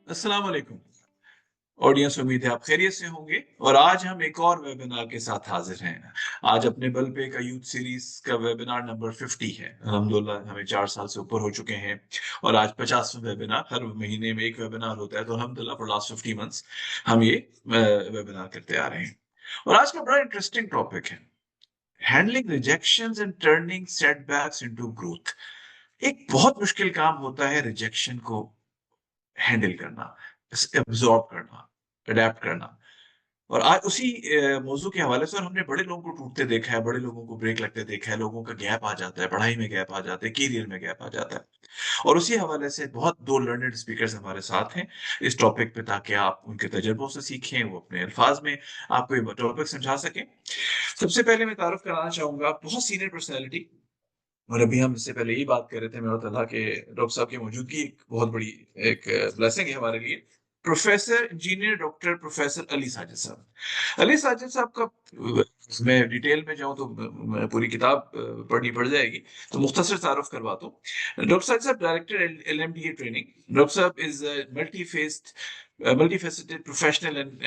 अस्सलाम वालेकुम। ऑडियंस, उम्मीद है आप खैरियत से होंगे और आज हम एक और वेबिनार के साथ हाजिर हैं। आज अपने बल पे का यूथ सीरीज का वेबिनार नंबर 50 है। अल्हम्दुलिल्लाह हमें 4 साल से ऊपर हो चुके हैं और आज 50वां वेबिनार। हर महीने में एक वेबिनार होता है, तो अल्हम्दुलिल्लाह फॉर लास्ट 50 मंथ्स हम ये वेबिनार करते आ रहे हैं। और आज का बड़ा इंटरेस्टिंग टॉपिक है handling rejections and turning setbacks into growth. एक बहुत मुश्किल काम होता है रिजेक्शन को हैंडल करना, एब्जॉर्ब करना, अडेप्ट करना। और आज उसी मौजू के हवाले से और हमने बड़े लोगों को टूटते देखा है, बड़े लोगों को ब्रेक लगते देखा है, लोगों का गैप आ जाता है, पढ़ाई में गैप आ जाता है, करियर में गैप आ जाता है। और उसी हवाले से बहुत दो लर्नेड स्पीकर्स हमारे साथ हैं इस टॉपिक पे, ताकि आप उनके तजुर्बों से सीखें, वो अपने अल्फाज में आपको ये टॉपिक समझा सकें। सबसे पहले मैं तारुफ कराना चाहूंगा बहुत सीनियर पर्सनैलिटी, और अभी हम इससे पहले यही बात कर रहे थे, मेरा अल्लाह के डॉक्टर साहब की मौजूदगी एक बहुत बड़ी एक ब्लेसिंग है हमारे लिए। Professor engineer doctor professor Ali Sajid साहब। अली साजिद साहब का मैं डिटेल में जाऊं तो पूरी किताब पढ़नी पड़ जाएगी, तो मुख्तसर तारुफ करवाता हूँ। डॉक्टर साजिद साहब डायरेक्टर LMDA ट्रेनिंग। डॉक्टर साहब is multi faced multifaceted professional and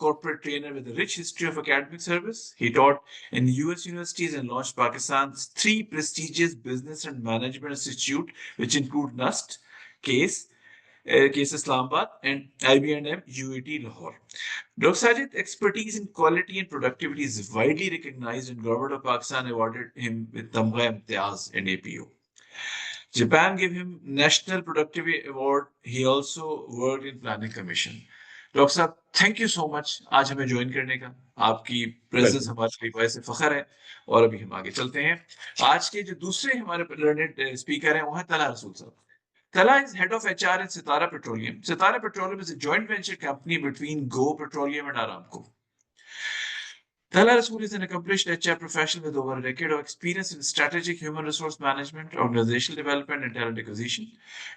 corporate trainer with a rich history of academic service. He taught in US universities and launched Pakistan's three prestigious business and management institute, which include NUST, CASE, CASE Islamabad, and IBM UAT Lahore. Dr. Sajid's expertise in quality and productivity is widely recognized, and Government of Pakistan awarded him with Tamgha Imtiaz and APO. Japan gave him National Productivity Award. He also worked in Planning Commission. Doctor साहब, thank you so much आज हमें join करने का। आपकी presence welcome. हमारे लिए वैसे फखर है। और अभी हम आगे चलते हैं। आज के जो दूसरे हमारे लर्नेड स्पीकर हैं वो है तला रसूल साहब। Tala is head of HR in Sitara Petroleum. Sitara Petroleum is a joint venture company between Go Petroleum and Aramco. Tala Rasool is an accomplished HR professional with over a decade of experience in strategic human resource management, organizational development, and talent acquisition.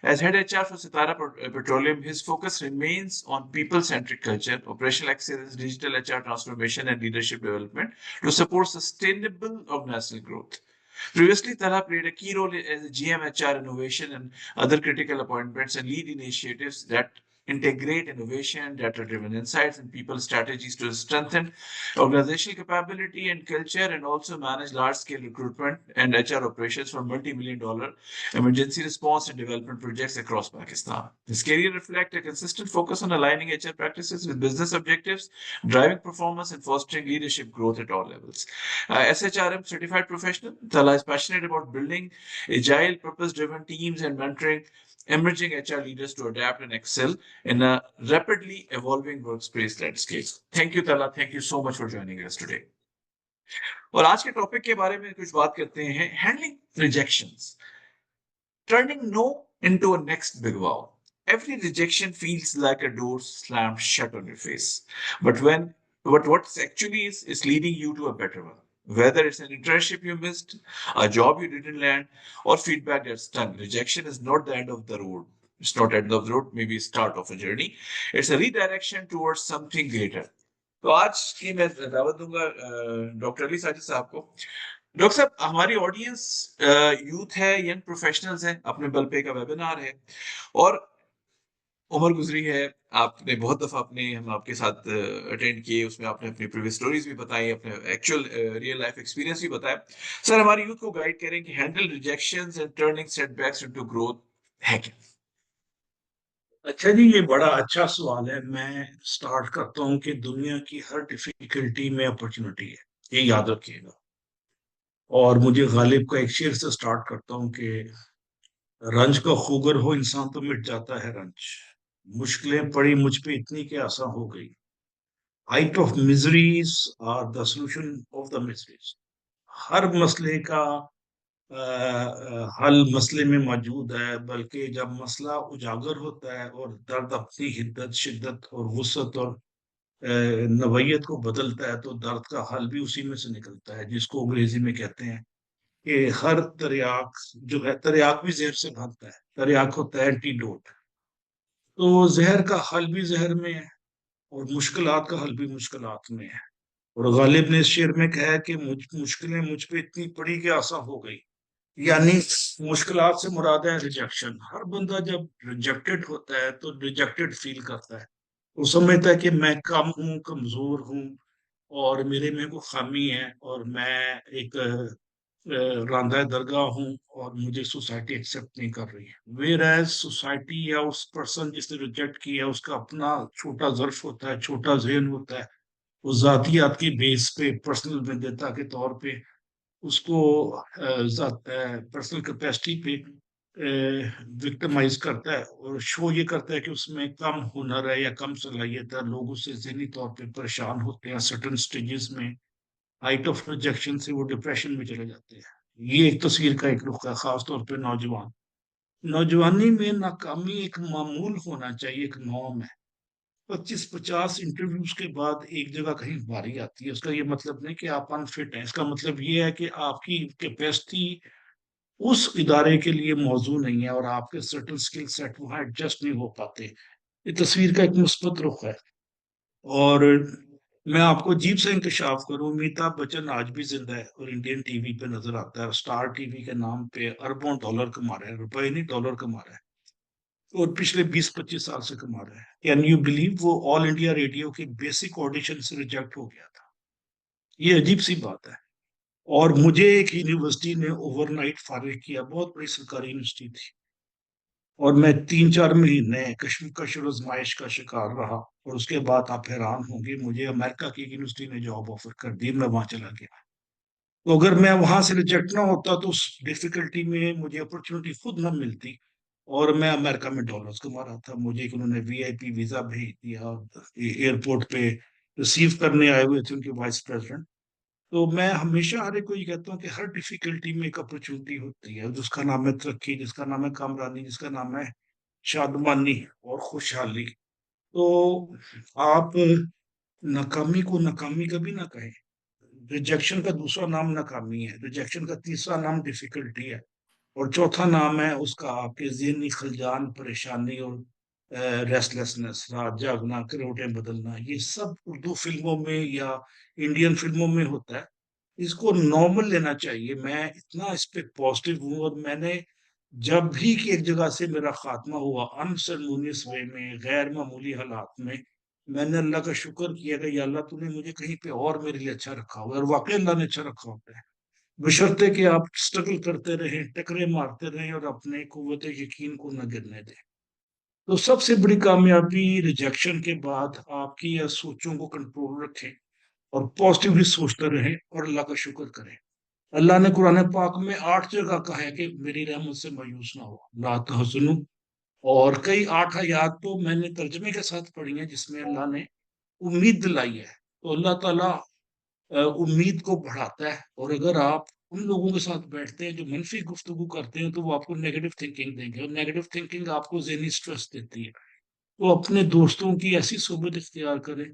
As head HR for Sitara Petroleum, his focus remains on people-centric culture, operational excellence, digital HR transformation, and leadership development to support sustainable organizational growth. Previously, Tala played a key role as a GM HR innovation and other critical appointments and lead initiatives that integrate innovation, data-driven insights, and people strategies to strengthen organizational capability and culture, and also manage large-scale recruitment and HR operations for multi-million-dollar emergency response and development projects across Pakistan. His career reflects a consistent focus on aligning HR practices with business objectives, driving performance, and fostering leadership growth at all levels. SHRM certified professional, Tala is passionate about building agile, purpose-driven teams and mentoring emerging HR leaders to adapt and excel in a rapidly evolving workspace landscape. Thank you, Tala. Thank you so much for joining us today. और आज के topic के बारे में कुछ बात करते हैं, handling rejections, turning no into a next big wow. Every rejection feels like a door slammed shut on your face, but what actually is leading you to a better one. Whether it's an internship you missed, a job you didn't land, or feedback that stung, rejection is not the end of the road. It's not end of the road, maybe start of a journey. It's a redirection towards something greater. तो आज की मैं दावत दूंगा doctor Ali Sajid साहब को। Doctor साहब, हमारी ऑडियंस यूथ है, यंग प्रोफेशनल्स हैं, अपने बल पे का वेबिनार है और उम्र गुजरी है। आपने बहुत दफा अपने हम आपके साथ अटेंड किए, उसमें आपने अपनी प्रीवियस स्टोरीज भी बताई, अपने एक्चुअल रियल लाइफ एक्सपीरियंस भी बताया। सर, हमारे यूथ को गाइड करें कि handle rejections and turning setbacks into growth है क्या? अच्छा जी, ये बड़ा अच्छा सवाल है। मैं स्टार्ट करता हूँ कि दुनिया की हर डिफिकल्टी में अपॉर्चुनिटी है, ये याद रखिएगा। और मुझे गालिब का एक शेर से स्टार्ट करता हूँ कि रंज का खुगर हो इंसान तो मिट जाता है रंज, मुश्किलें पड़ी मुझ पे इतनी कि आसान हो गई। Height of miseries are the solution of the miseries. हर मसले का हल मसले में मौजूद है, बल्कि जब मसला उजागर होता है और दर्द अपनी हिद्दत, शिद्दत और वुसअत और नवैयत को बदलता है, तो दर्द का हल भी उसी में से निकलता है, जिसको अंग्रेजी में कहते हैं कि हर तरियाक जो है, तरियाक भी जहर से भागता है, तरियाक होता है एंटीडोट। तो जहर का हल भी जहर में है और मुश्किलात का हल भी मुश्किलात में है। और गालिब ने इस शेर में कहा है कि मुश्किलें मुझ पे इतनी पड़ी कि आसान हो गई। यानी मुश्किलात से मुराद है रिजेक्शन। हर बंदा जब रिजेक्टेड होता है तो रिजेक्टेड फील करता है। वो समझता है कि मैं कम हूँ, कमजोर हूँ, और मेरे में कोई खामी है, और मैं एक रांधा दरगाह हूँ, और मुझे सोसाइटी एक्सेप्ट नहीं कर रही है। वेर एज सोसाइटी या उस पर्सन जिसने रिजेक्ट किया है, उसका अपना छोटा ज़र्फ होता है, छोटा जहन होता है। वो जातियात की बेस पे, पर्सनल वेंडेटा के तौर पे उसको पर्सनल कैपेसिटी पे विक्टिमाइज करता है, और शो ये करता है कि उसमें कम हुनर है या कम सलाहियत है। लोग उससे जहनी तौर पे परेशान होते हैं। सर्टन स्टेजेस में हाइट ऑफ रिजेक्शन से वो डिप्रेशन में चले जाते हैं। ये एक तस्वीर का एक रुख है, खास तौर पे नौजवान। नौजवानी में नाकामी एक मामूल होना चाहिए, एक नॉर्म है। 25-50 इंटरव्यूज के बाद एक जगह कहीं बारी आती है, उसका ये मतलब नहीं कि आप अनफिट हैं। इसका मतलब ये है कि आपकी कैपेसिटी उस इदारे के लिए मौजू नहीं है, और आपके सर्टन स्किल सेट वहां एडजस्ट नहीं हो पाते। ये तस्वीर का एक मुस्बत रुख है। और मैं आपको अजीब से इंकशाफ करूं, अमिताभ बच्चन आज भी जिंदा है और इंडियन टीवी पे नजर आता है। स्टार टीवी के नाम पे अरबों डॉलर कमा रहा है, रुपए नहीं डॉलर कमा रहा है, और पिछले 20-25 साल से कमा रहा है। कैन यू बिलीव वो ऑल इंडिया रेडियो के बेसिक ऑडिशन से रिजेक्ट हो गया था। ये अजीब सी बात है। और मुझे एक यूनिवर्सिटी ने ओवरनाइट फारिग किया, बहुत बड़ी सरकारी यूनिवर्सिटी थी, और मैं 3-4 महीने कश्मकश और आजमाइश का शिकार रहा। और उसके बाद आप हैरान होंगे, मुझे अमेरिका की यूनिवर्सिटी ने जॉब ऑफर कर दी, मैं वहां चला गया। तो अगर मैं वहां से रिजेक्ट ना होता तो उस डिफिकल्टी में मुझे अपॉर्चुनिटी खुद ना मिलती, और मैं अमेरिका में डॉलर्स कमा रहा था। मुझे एक उन्होंने वीआईपी वीजा भेज दिया, एयरपोर्ट पे रिसीव करने आए हुए थे उनके वाइस प्रेसिडेंट। तो मैं हमेशा हर एक को ये कहता हूँ कि हर डिफिकल्टी में एक अपॉर्चुनिटी होती है, जिसका नाम है तरक्की, जिसका नाम है कामरानी, जिसका नाम है शादमानी और खुशहाली। तो आप नाकामी को नाकामी कभी ना कहें। रिजेक्शन का दूसरा नाम नाकामी है, रिजेक्शन का तीसरा नाम डिफिकल्टी है, और चौथा नाम है उसका आपके ज़हनी खलजान, परेशानी और रेस्टलेसनेस, रात जागना, करवटें बदलना। ये सब उर्दू फिल्मों में या इंडियन फिल्मों में होता है। इसको नॉर्मल लेना चाहिए। मैं इतना इस पे पॉजिटिव हूँ, और मैंने जब भी कि एक जगह से मेरा खात्मा हुआ अनसरमोनियस वे में, गैर मामूली हालात में, मैंने अल्लाह का शुक्र किया कि या अल्लाह तूने मुझे कहीं पे और मेरे लिए अच्छा रखा हुआ है। और वाकई अल्लाह ने अच्छा रखा होता है, बशर्ते कि आप स्ट्रगल करते रहें, टकरे मारते रहें, और अपने कुव्वत यकीन को न गिरने दें। तो सबसे बड़ी कामयाबी रिजेक्शन के बाद आपकी या सोचों को कंट्रोल रखें, और पॉजिटिवली सोचते रहें, और अल्लाह का शुक्र करें। अल्लाह ने कुरान पाक में 8 जगह कहा है कि मेरी रहमत से मायूस ना हो, ला तहज़नु। और कई 8 आयत तो मैंने तर्जमे के साथ पढ़ी हैं जिसमें अल्लाह ने उम्मीद दिलाई है। तो अल्लाह ताला उम्मीद को बढ़ाता है। और अगर आप उन लोगों के साथ बैठते हैं जो मनफी गुफ्तगू करते हैं, तो वो आपको नेगेटिव थिंकिंग देंगे, और नेगेटिव थिंकिंग आपको ज़हनी स्ट्रेस देती है। तो अपने दोस्तों की ऐसी सोबत इख्तियार करें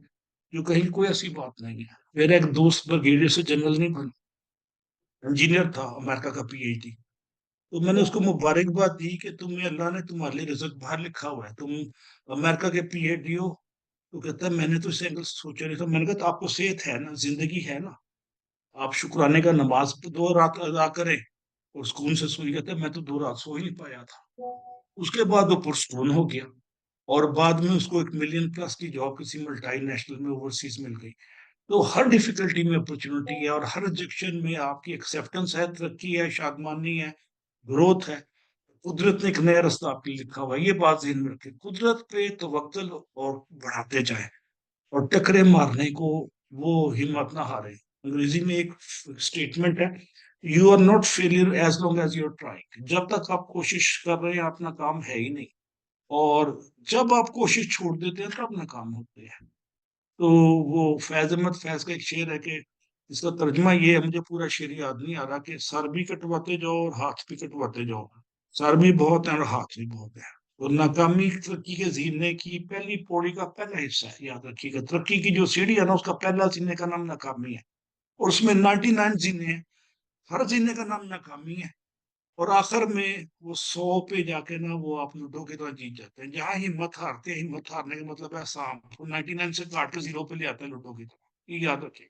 जो कहीं कोई ऐसी बात नहीं है। मेरा एक दोस्त ब्रिगेडियर से जनरल नहीं बना, इंजीनियर था, अमेरिका का पीएचडी। तो मैंने उसको मुबारकबाद दी कि तुम्हें अल्लाह ने तुम्हारे लिए रिजल्ट बाहर लिखा हुआ है, तुम अमेरिका के पीएचडी हो। तो कहता है मैंने तो इस एंगल से सोचा नहीं था। मैंने कहा तो आपको सेहत है ना, जिंदगी है ना, आप शुक्राने का नमाज पे 2 रात अदा करें और सुकून से सोई। कहते मैं तो 2 रात सो ही नहीं पाया था। उसके बाद वो पुरस्कून हो गया, और बाद में उसको 1 मिलियन+ की जॉब किसी मल्टीनेशनल में ओवरसीज मिल गई। तो हर डिफिकल्टी में अपॉर्चुनिटी है, और हर रिजेक्शन में आपकी एक्सेप्टेंस है, तरक्की है, शादमानी है, ग्रोथ है। कुदरत ने एक नया रास्ता आपके लिए लिखा हुआ है, ये बात ध्यान में रखें। कुदरत पे तवक्कल और बढ़ाते जाए, और टकरे मारने को वो हिम्मत ना हारे। अंग्रेजी में एक स्टेटमेंट है, you are not failure as long as you are trying. जब तक आप कोशिश कर रहे हैं अपना काम है ही नहीं, और जब आप कोशिश छोड़ देते हैं तब नाकाम होते हैं। तो वो फैज अहमद फैज का एक शेर है कि इसका तर्जमा ये है, मुझे पूरा शेर याद नहीं आ रहा, कि सर भी कटवाते जाओ और हाथ भी कटवाते जाओ। सर भी बहुत है और हाथ भी बहुत है। तो नाकामी तरक्की के जीने की पहली पौड़ी का पहला हिस्सा है, याद रखिएगा। तरक्की की जो सीढ़ी है ना, उसका पहला जीने का नाम नाकामी है, और उसमें 99 जीने हैं। हर जीने का नाम नाकामी है, और आखिर में वो 100 पे जाके ना वो आप लूडो की तरह जीत जाते हैं। जहां हिम्मत हारते हैं, हिम्मत हारने का मतलब है सांप को 99 से काट के 0 पे ले आता है लूडो की तरह। ये याद रखिए।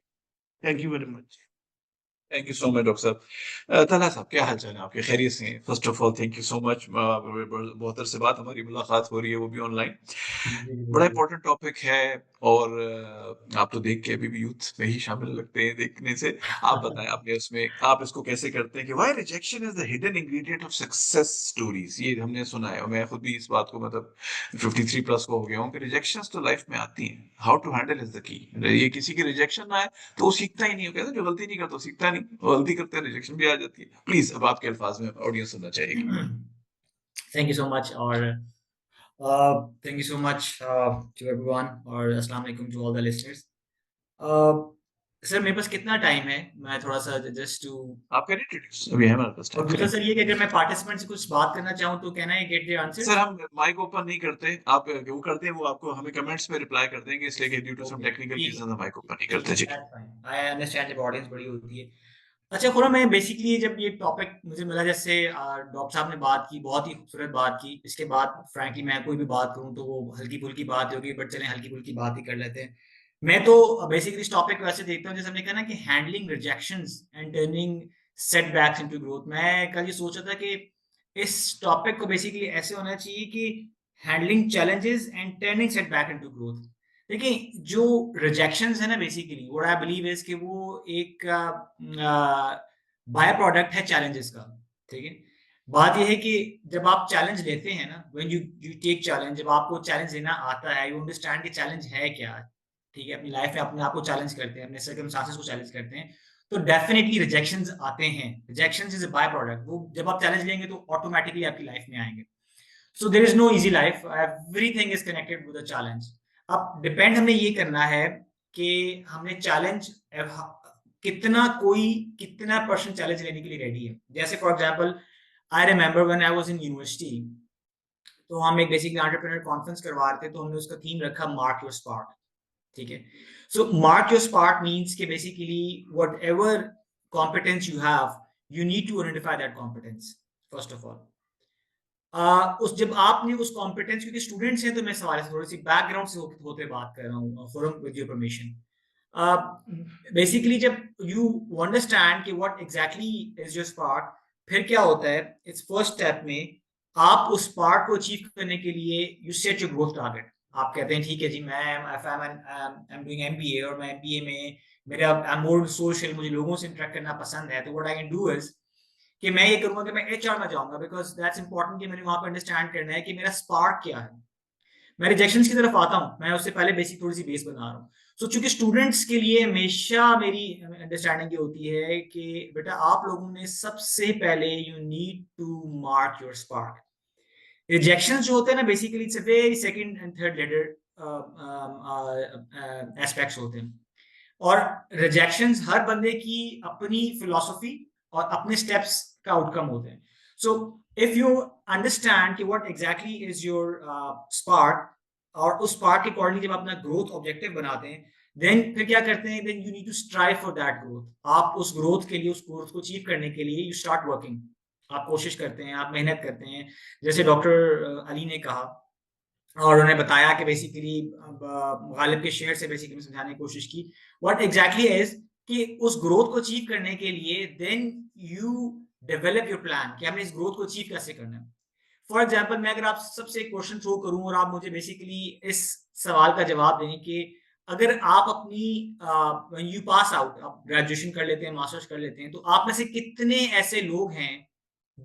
Thank you very much. Thank you so much doctor साहब। तलहा साहब, क्या हाल चाल है आपके? खैरियत से हैं? First of all thank you so much, बहुत अरसे बाद हमारी मुलाकात हो रही है, वो भी ऑनलाइन। जी जी बड़ा बिल्कुल। इंपॉर्टेंट टॉपिक है, और आप तो देख के अभी भी यूथ में ही शामिल लगते हैं देखने से। आप बताएं, आपने उसमें आप इसको कैसे करते हैं कि why rejection is the hidden ingredient of success stories? ये हमने सुना है, और मैं खुद भी इस बात को मतलब 53 प्लस को हो गया हूँ कि रिजेक्शंस तो लाइफ में आती हैं, how to handle is the key. ये किसी की रिजेक्शन ना आए तो वो सीखता ही नहीं, हो कहते हैं, जो गलती नहीं करता वो सीखता नहीं, वो गलती करते हैं रिजेक्शन भी आ जाती है। प्लीज अब आपके अल्फाज में ऑडियंस सुनना चाहेगी। थैंक यू सो मच, और thank you so much to everyone, और अस्सलाम वालेकुम to all the listeners. Sir मेरे पास कितना टाइम है? मैं थोड़ा सा जस्ट टू, आप करें इंट्रोड्यूस, अभी है हमारे पास और टाइम, दूसरा करें। सर ये कि अगर मैं पार्टिसिपेंट से कुछ बात करना चाहूँ तो can I get their sir answers? हम माइक ओपन नहीं करते, आप वो करते हैं, वो आपको हमें कमेंट्स में रिप्लाई कर देंगे, इसलिए कि due to some okay technical ठीक है, रीजन हम माइक ओपन नहीं ठीक करते है, जी। दैट्स फाइन, आई अंडरस्टैंड जब ऑडियंस बड़ी होती है। अच्छा खुरा, मैं बेसिकली जब ये टॉपिक मुझे मिला, जैसे डॉक्टर साहब ने बात की, बहुत ही खूबसूरत बात की, इसके बाद फ्रैंकली मैं कोई भी बात करूं तो वो हल्की फुल्की बात होगी, बट चलें हल्की फुल्की बात ही कर लेते हैं। मैं तो बेसिकली इस टॉपिक को ऐसे देखता हूँ, जैसे हमने कहा ना कि handling rejections and turning setbacks into growth. मैं कल ये सोचा था कि इस टॉपिक को बेसिकली ऐसे होना चाहिए कि handling challenges and turning setback into growth. देखिए जो रिजेक्शंस है ना, basically what I believe is कि वो एक बाय प्रोडक्ट है चैलेंजेस का। ठीक है, बात यह है कि जब आप चैलेंज लेते हैं ना, when you you take challenge, जब आपको चैलेंज लेना आता है, यू अंडरस्टैंड कि चैलेंज है क्या। ठीक है, अपनी लाइफ में अपने आप को चैलेंज करते हैं, अपने सर्कमस्टांसेस को चैलेंज करते हैं, तो डेफिनेटली रिजेक्शंस आते हैं। Rejections is a by product, वो जब आप चैलेंज लेंगे तो ऑटोमेटिकली आपकी लाइफ में आएंगे। So there is no easy life, everything is connected with a challenge. अब डिपेंड हमने ये करना है कि हमने चैलेंज कितना पर्सन चैलेंज लेने के लिए रेडी है। जैसे for example, I remember when I was in university, तो हम एक बेसिकली एंटरप्रेन्योर कॉन्फ्रेंस करवा रहे थे, तो हमने उसका थीम रखा मार्क योर स्पार्क। ठीक है, so mark your spark means कि basically whatever competence you have, you need to identify that competence first of all. उस जब आपने उस कॉम्पिटेंस, क्योंकि स्टूडेंट्स हैं तो मैं सवाल थोड़ी सी बैकग्राउंड से होते बात कर रहा हूँ, फॉरम विद योर परमिशन। बेसिकली जब यू अंडरस्टैंड कि what exactly is your spark, फिर क्या होता है, इस फर्स्ट स्टेप में आप उस स्पार्क को अचीव करने के लिए you set your growth target. आप कहते हैं ठीक है जी, मैं आई एम डूइंग एमबीए, और मैं एमबीए में मेरा आई एम मोर सोशल, मुझे लोगों से इंटरेक्ट करना पसंद है, तो what I can do is कि मैं ये करूंगा कि मैं एचआर में जाऊंगा, बिकॉज दैट्स इंपॉर्टेंट कि मैंने वहां पर अंडरस्टैंड करना है कि मेरा स्पार्क क्या है। मैं रिजेक्शंस की तरफ आता हूँ, मैं उससे पहले बेसिक थोड़ी सी बेस बना रहा हूँ। सो चूंकि स्टूडेंट्स के लिए हमेशा मेरी अंडरस्टैंडिंग ये होती है कि बेटा आप लोगों ने सबसे पहले you need to mark your spark. Rejections जो होते हैं ना, basically it's a very second and third later aspects होते हैं, और रिजेक्शंस हर बंदे की अपनी फिलॉसफी और अपने स्टेप्स का आउटकम होते हैं। सो इफ यू अंडरस्टैंड कि what exactly is your spark, और उस स्पार्क के अकॉर्डिंग जब अपना ग्रोथ ऑब्जेक्टिव बनाते हैं, देन फिर क्या करते हैं, then you need to strive for that growth. आप उस ग्रोथ के लिए, उस ग्रोथ को अचीव करने के लिए यू स्टार्ट वर्किंग। आप कोशिश करते हैं, आप मेहनत करते हैं, जैसे डॉक्टर अली ने कहा, और उन्होंने बताया कि बेसिकली गालिब के शेयर से बेसिकली समझाने की कोशिश की व्हाट एग्जैक्टली इज कि उस ग्रोथ को अचीव करने के लिए then you develop your plan कि हमने इस ग्रोथ को अचीव कैसे करना है। फॉर एग्जाम्पल, मैं अगर आप सबसे एक क्वेश्चन थ्रो करूं और आप मुझे बेसिकली इस सवाल का जवाब दें कि अगर आप अपनी यू पास आउट, आप ग्रेजुएशन कर लेते हैं, मास्टर्स कर लेते हैं, तो आप में से कितने ऐसे लोग हैं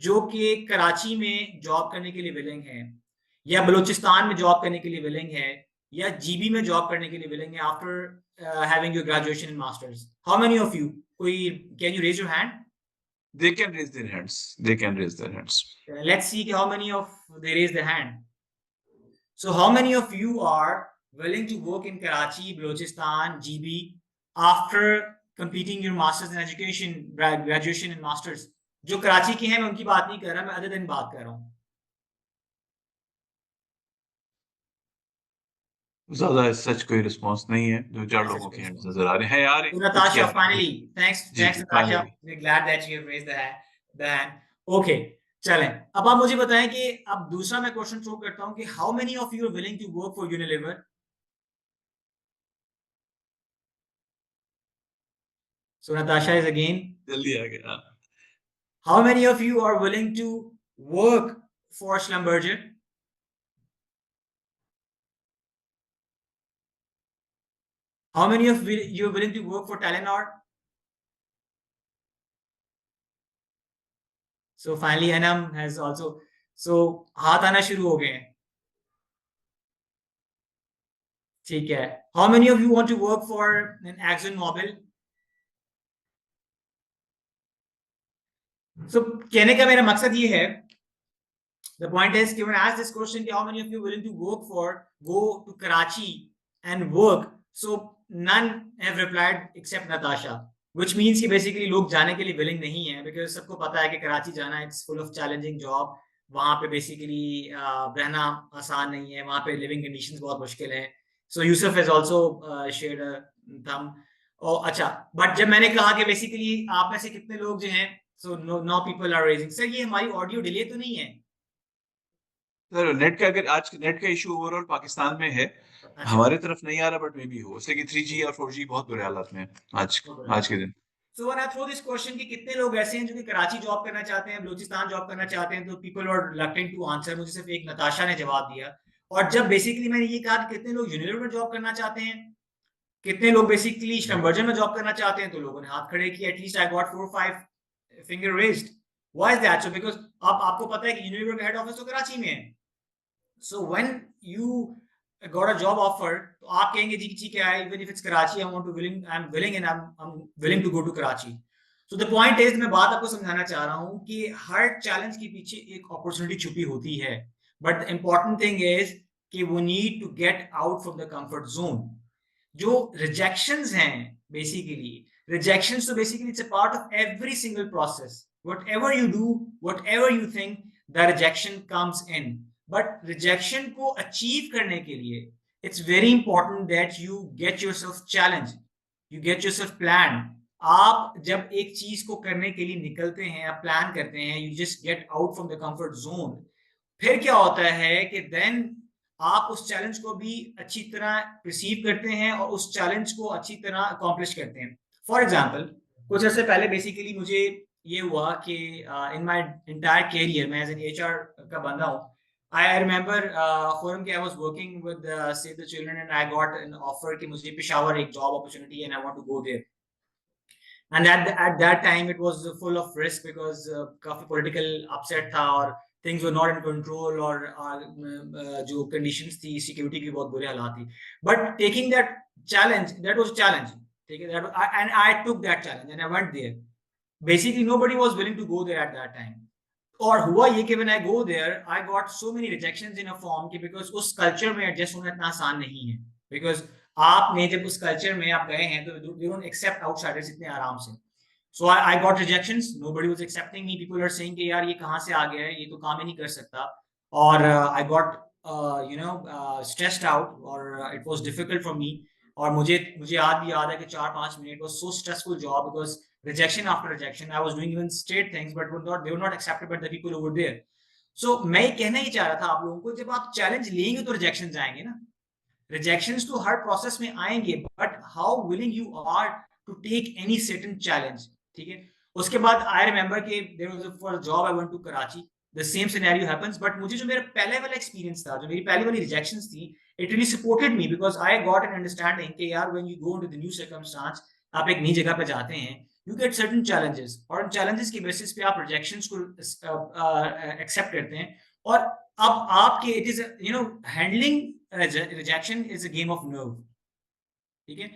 जो कि कराची में जॉब करने के लिए विलिंग हैं, या बलूचिस्तान में जॉब करने के लिए विलिंग है, या जीबी में जॉब करने के लिए विलिंग है after having your graduation and masters? How many of you, कोई can you raise your hand? They can raise their hands, they can raise their hands. Let's see how many of they raise their hand. So how many of you are willing to work in Karachi, Balochistan, GB after completing your masters in education, graduation and masters? जो कराची के हैं मैं उनकी बात नहीं कर रहा, मैं अदर दिन बात कर रहा हूँ। ज्यादा सच कोई रिस्पांस नहीं है, दो चार ऐसा लोगों के कोई हैंड्स response नजर आ रहे हैं यार, नहीं। So कुछ Natasha, क्या finally, thanks, जी thanks जी Natasha. Finally. We're glad that you have raised the hand. Okay, चलें। अब आप मुझे बताएं कि अब दूसरा मैं क्वेश्चन थ्रो करता हूँ कि how many of you are willing to work for Unilever? So Natasha is again. जल्दी आ गया हाँ। How many of you are willing to work for Schlumberger? How many of you are willing to work for Telenor? So finally Anam has also. So हाथ आना शुरू हो गए हैं. ठीक है. How many of you want to work for an ExxonMobil? So कहने का मेरा मकसद ये है, the point is कि when I ask this question, how many of you willing to work for, go to Karachi and work? So none have replied except Natasha, which means कि basically लोग जाने के लिए willing नहीं है, because सबको पता है कि कराची जाना it's full of challenging job. वहाँ पे basically रहना आसान नहीं है, वहाँ पे living conditions बहुत मुश्किल है. So Yusuf has also shared a thumb. Oh अच्छा, but जब मैंने कहा कि basically आप में से कितने लोग जो हैं, so no people are raising. Sir ये हमारी ऑडियो डिले तो नहीं है? सर नेट का अगर आज नेट का इशू ओवरऑल पाकिस्तान में है, अच्छा. हमारे तरफ नहीं आ रहा, बट मे भी हो, इसलिए कि 3G और 4G बहुत बुरे हालात में है आज के दिन। So when I throw this question कि कितने लोग ऐसे हैं जो कि कराची जॉब करना चाहते हैं, बलूचिस्तान जॉब करना चाहते हैं, तो people are reluctant to answer. मुझे सिर्फ एक नताशा ने जवाब दिया. और जब बेसिकली मैंने ये कहा कि कितने लोग यूनिलिवर में जॉब करना चाहते हैं, कितने लोग बेसिकली स्लम्बर्जर में जॉब करना चाहते हैं, तो लोगों ने हाथ खड़े किए. At least I got 4 or 5 finger raised. Why is that? So because अब आपको पता है कि यूनिलिवर का हेड ऑफिस तो कराची में है. So when you got a job offer, तो आप कहेंगे जी ठीक है, even if it's Karachi, I'm willing and I'm willing to go to Karachi. So the point is, मैं बात आपको समझाना चाह रहा हूँ कि हर चैलेंज के पीछे एक अपॉर्चुनिटी छुपी होती है. But the important thing is कि we need to get out from the comfort zone. जो rejections हैं, basically rejections, so basically it's a part of every single process. Whatever you do, whatever you think, the rejection comes in. But rejection को achieve करने के लिए it's very important that you get yourself challenged, you get yourself planned. आप जब एक चीज को करने के लिए निकलते हैं, आप प्लान करते हैं, you just get out from the comfort zone. फिर क्या होता है कि then आप उस चैलेंज को भी अच्छी तरह रिसीव करते हैं और उस चैलेंज को अच्छी तरह अकॉम्प्लिश करते हैं. फॉर एग्जाम्पल, कुछ अर्से पहले बेसिकली मुझे ये हुआ कि इन माई इंटायर कैरियर मैं एज एन HR का बंदा हूँ. I remember Forum I was working with Save the Children and I got an offer कि मुझे पेशावर एक job opportunity and I want to go there. And at that time it was full of risk because काफी political upset था और things were not in control और जो conditions थी security की बहुत बुरे हालात थी. But taking that challenge, that was challenge. And I took that challenge and I went there. Basically nobody was willing to go there at that time. और हुआ ये कि when I go there, I got so many rejections in a form कि because उस culture में adjust होना इतना आसान नहीं है. Because आपने जब उस culture में आप गए हैं तो they don't accept outsiders इतने आराम से. So I got rejections. Nobody was accepting me. People are saying कि यार ये कहाँ से आ गया है, ये तो काम ही नहीं कर सकता. और I got stressed out और it was difficult for me. और मुझे याद है कि 4-5 minute was so stressful job because rejection after rejection. I was doing even straight things, but they were not accepted by the people over there. So मैं कहना ही चाह रहा था आप लोगों को, जब आप चैलेंज लेंगे तो रिजेक्शन आएंगे ना. रिजेक्शंस तो हर प्रोसेस में आएंगे, but how willing you are to take any certain challenge. ठीक है. उसके बाद आई रिमेंबर कि there was a for job I went to Karachi. The same scenario happens, but मुझे जो मेरा पहले वाला एक्सपीरियंस था, जो मेरी पहली वाली रिजेक्शंस थी, it really supported me because I got an understanding कि यार when you go into the new circumstance, आप एक नई जगह पे जाते हैं, you get certain challenges और उन challenges की basis पे आप rejections को accept करते हैं. और अब आपके it is handling rejection is a game of nerve. ठीक है.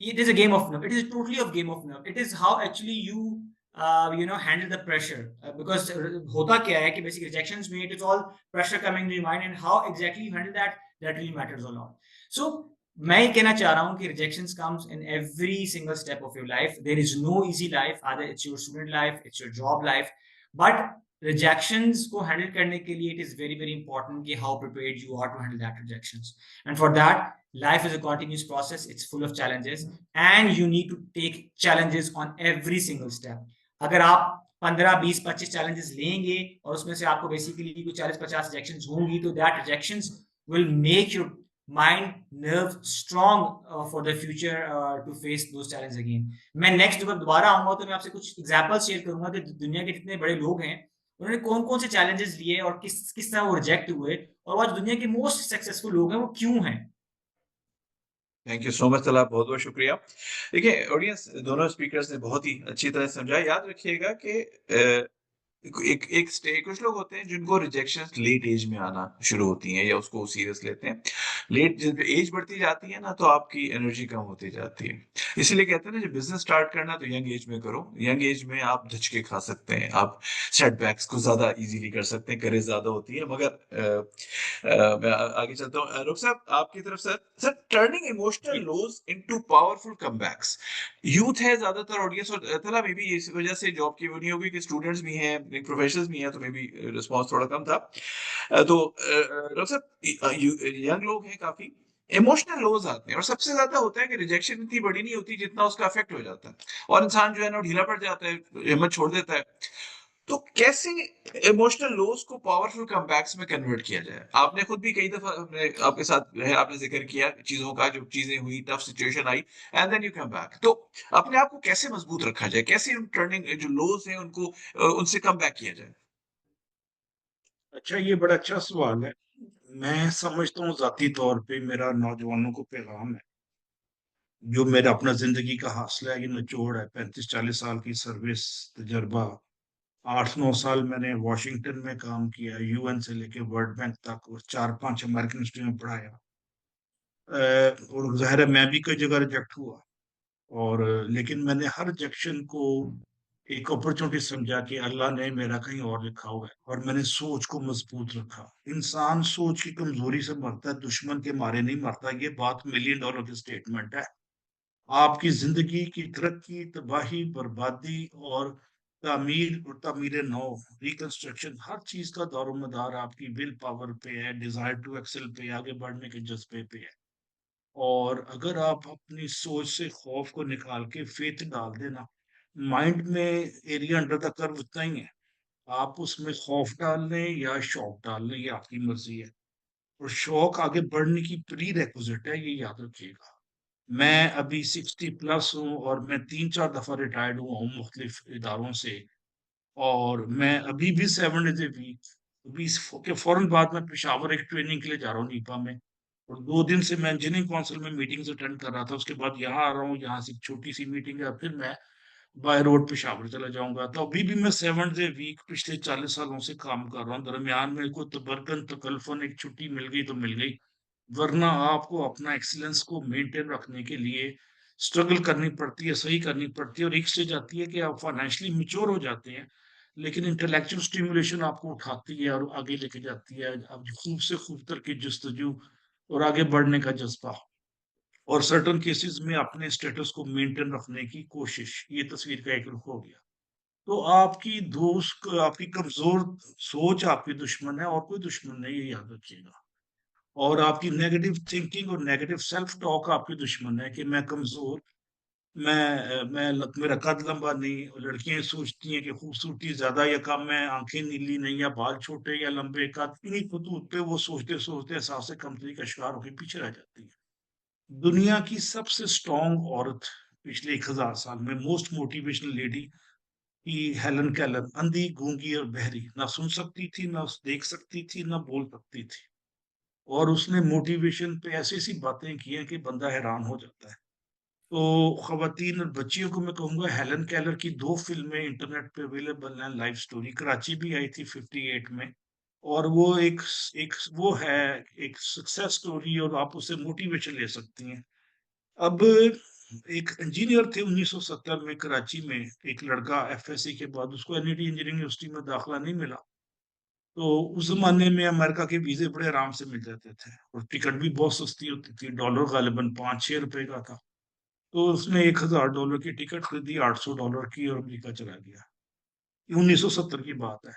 It is a game of nerve. It is totally a game of nerve. It is how actually you handle the pressure because होता क्या है कि basic rejections में it is all pressure coming to your mind and how exactly you handle that really matters a lot. So मैं ये कहना चाह रहा हूँ कि rejections comes in every single step of your life. There is no easy life. Either it's your student life, it's your job life. But rejections को handle करने के लिए it is very very important कि how prepared you are to handle that rejections. And for that, life is a continuous process. It's full of challenges, and you need to take challenges on every single step. अगर आप 15, 20, 25 challenges लेंगे और उसमें से आपको basically कुछ 40-50 rejections होंगी, तो that rejections will make your mind nerve strong for the future to face those challenge again. मैं नेक्स्ट जब दोबारा आऊंगा तो मैं आपसे कुछ एग्जांपल्स शेयर करूंगा कि दुनिया के जितने बड़े लोग हैं उन्होंने कौन कौन से चैलेंजेस लिए और किस किस तरह वो रिजेक्ट हुए, और आज दुनिया के मोस्ट सक्सेसफुल लोग हैं वो क्यों हैं। थैंक यू सो मच तला, बहुत बहुत शुक्रिया। देखिए ऑडियंस, दोनों स्पीकर्स ने बहुत ही अच्छी तरह समझाया। याद रखिएगा कि एक एक कुछ लोग होते हैं जिनको रिजेक्शन लेट एज में आना शुरू होती हैं या उसको सीरियस लेते हैं। लेट जब एज बढ़ती जाती है ना तो आपकी एनर्जी कम होती जाती है। इसीलिए कहते हैं ना, जब बिजनेस स्टार्ट करना तो यंग एज में करो। यंग एज में आप धचके खा सकते हैं, आप सेटबैक्स को ज्यादा इजीली कर सकते हैं, करेज ज्यादा होती है। मगर मैं आगे चलता हूँ। रुख साहब, आपकी तरफ सर, टर्निंग इमोशनल जी। लोज इनटू पावरफुल कमबैक्स। यूथ है ज्यादातर ऑडियंस, और तला मे बी इस वजह से जॉब की वो नहीं होगी कि स्टूडेंट्स भी हैं, प्रोफेशनल्स भी हैं, तो मे बी रिस्पॉन्स थोड़ा कम था। तो डॉक्टर साहब, यंग लोग हैं काफी, इमोशनल लोज आते हैं, और सबसे ज्यादा होता है कि रिजेक्शन इतनी बड़ी नहीं होती जितना उसका इफेक्ट हो जाता है, और इंसान जो है ना ढीला पड़ जाता है, हिम्मत छोड़ देता है। तो कैसे इमोशनल लॉस को पावरफुल कमबैक्स में कन्वर्ट किया जाए? आपने खुद भी कई दफा आपके साथ है, आपने जिक्र किया चीजों का, जो चीजें हुई, टफ सिचुएशन आई, and then you come back. तो अपने आप को कैसे मजबूत रखा जाए, कैसे उन टर्निंग जो लॉस हैं उनको उनसे कम बैक किया जाए? अच्छा, ये बड़ा अच्छा सवाल है। मैं समझता हूँ जाती तौर पे मेरा नौजवानों को पैगाम है, जो मेरा अपना जिंदगी का हासिल है, ये निचोड़ है। 35-40 साल की सर्विस तजर्बा, 8-9 साल मैंने वॉशिंगटन में काम किया, यूएन से लेके वर्ल्ड बैंक तक, और 4-5 अमेरिकन यूनिवर्सिटी में पढ़ाया। और जाहिर है मैं भी कई जगह रिजेक्ट हुआ, और लेकिन मैंने हर रिजेक्शन को एक अपॉर्चुनिटी समझा कि अल्लाह ने मेरा कहीं और लिखा हुआ है, और मैंने सोच को मजबूत रखा। इंसान सोच की कमजोरी से मरता है, दुश्मन के मारे नहीं मरता। ये बात $1,000,000 की स्टेटमेंट है। आपकी जिंदगी की तरक्की, तबाही, बर्बादी और तामीर नौ, रिकंस्ट्रक्शन, हर चीज का दारोमदार आपकी विल पावर पे है, डिजायर टू एक्सेल पे, आगे बढ़ने के जज्बे पे है। और अगर आप अपनी सोच से खौफ को निकाल के फेथ डाल देना, माइंड में एरिया अंडर द कर्व उतना ही है। आप उसमें खौफ डाल लें या शौक डाल लें, ये आपकी मर्जी है। और शौक आगे बढ़ने की प्री रेक्विजिट है, ये याद रखिएगा। मैं अभी 60+ हूँ, और मैं 3-4 दफा रिटायर्ड हुआ हूँ मुख्तलिफ इदारों से। और मैं अभी भी 7 डेज ए वीक, अभी के फौरन बाद मैं पेशावर एक ट्रेनिंग के लिए जा रहा हूँ नीपा में। और 2 दिन से मैं इंजीनियरिंग काउंसिल में मीटिंग्स अटेंड कर रहा था, उसके बाद यहाँ आ रहा हूँ, यहाँ से एक छोटी सी मीटिंग है, फिर मैं बाय रोड पेशावर चला जाऊंगा। तो अभी भी मैं 7 डे वीक पिछले 40 सालों से काम कर रहा हूँ। दरमियान में कोई तबरकन तकल्फन एक छुट्टी मिल गई तो मिल गई, वरना आपको अपना एक्सीलेंस को मेंटेन रखने के लिए स्ट्रगल करनी पड़ती है, सही करनी पड़ती है। और एक स्टेज आती है कि आप फाइनेंशियली मिच्योर हो जाते हैं, लेकिन इंटेलेक्चुअल स्टिमुलेशन आपको उठाती है और आगे लेके जाती है। अब खूब से खूब तर की जस्तजू और आगे बढ़ने का जज्बा, और सर्टन केसेस में अपने स्टेटस को मेंटेन रखने की कोशिश, ये तस्वीर का एक रुख हो गया। तो आपकी दोस्त, आपकी कमजोर सोच आपकी दुश्मन है, और कोई दुश्मन नहीं, ये याद रखिएगा। और आपकी नेगेटिव थिंकिंग और नेगेटिव सेल्फ टॉक आपकी दुश्मन है, कि मैं कमजोर, मेरा कद लंबा नहीं। और लड़कियां सोचती हैं कि खूबसूरती ज्यादा या कम है, आंखें नीली नहीं, या बाल छोटे या लंबे, कद, इन्हीं खतूत पे वो सोचते सोचते एहसास कमतरी का शिकार होकर पीछे रह जाती है। दुनिया की सबसे स्ट्रॉन्ग औरत पिछले 1000 साल में, मोस्ट मोटिवेशनल लेडी, की हेलन केलर, अंधी, गूंगी और बहरी, ना सुन सकती थी, ना देख सकती थी, ना बोल सकती थी। और उसने मोटिवेशन पे ऐसी ऐसी बातें की हैं कि बंदा हैरान हो जाता है। तो खवातीन और बच्चियों को मैं कहूंगा, हेलन केलर की 2 फिल्में इंटरनेट पे अवेलेबल हैं। लाइफ स्टोरी कराची भी आई थी 58 में। और वो एक वो है, एक सक्सेस स्टोरी, और आप उससे मोटिवेशन ले सकती हैं। अब एक इंजीनियर थे 1970 में कराची में, एक लड़का, एफएससी के बाद उसको एनईटी इंजीनियरिंग यूनिवर्सिटी में दाखिला नहीं मिला। तो उस जमाने में अमेरिका के वीजे बड़े आराम से मिल जाते थे, और टिकट भी बहुत सस्ती होती थी, डॉलर गालिबन 5-6 रुपए का था। तो उसने $1,000 की टिकट खरीदी, $800 की, और अमेरिका चला गया। ये 1970 की बात है।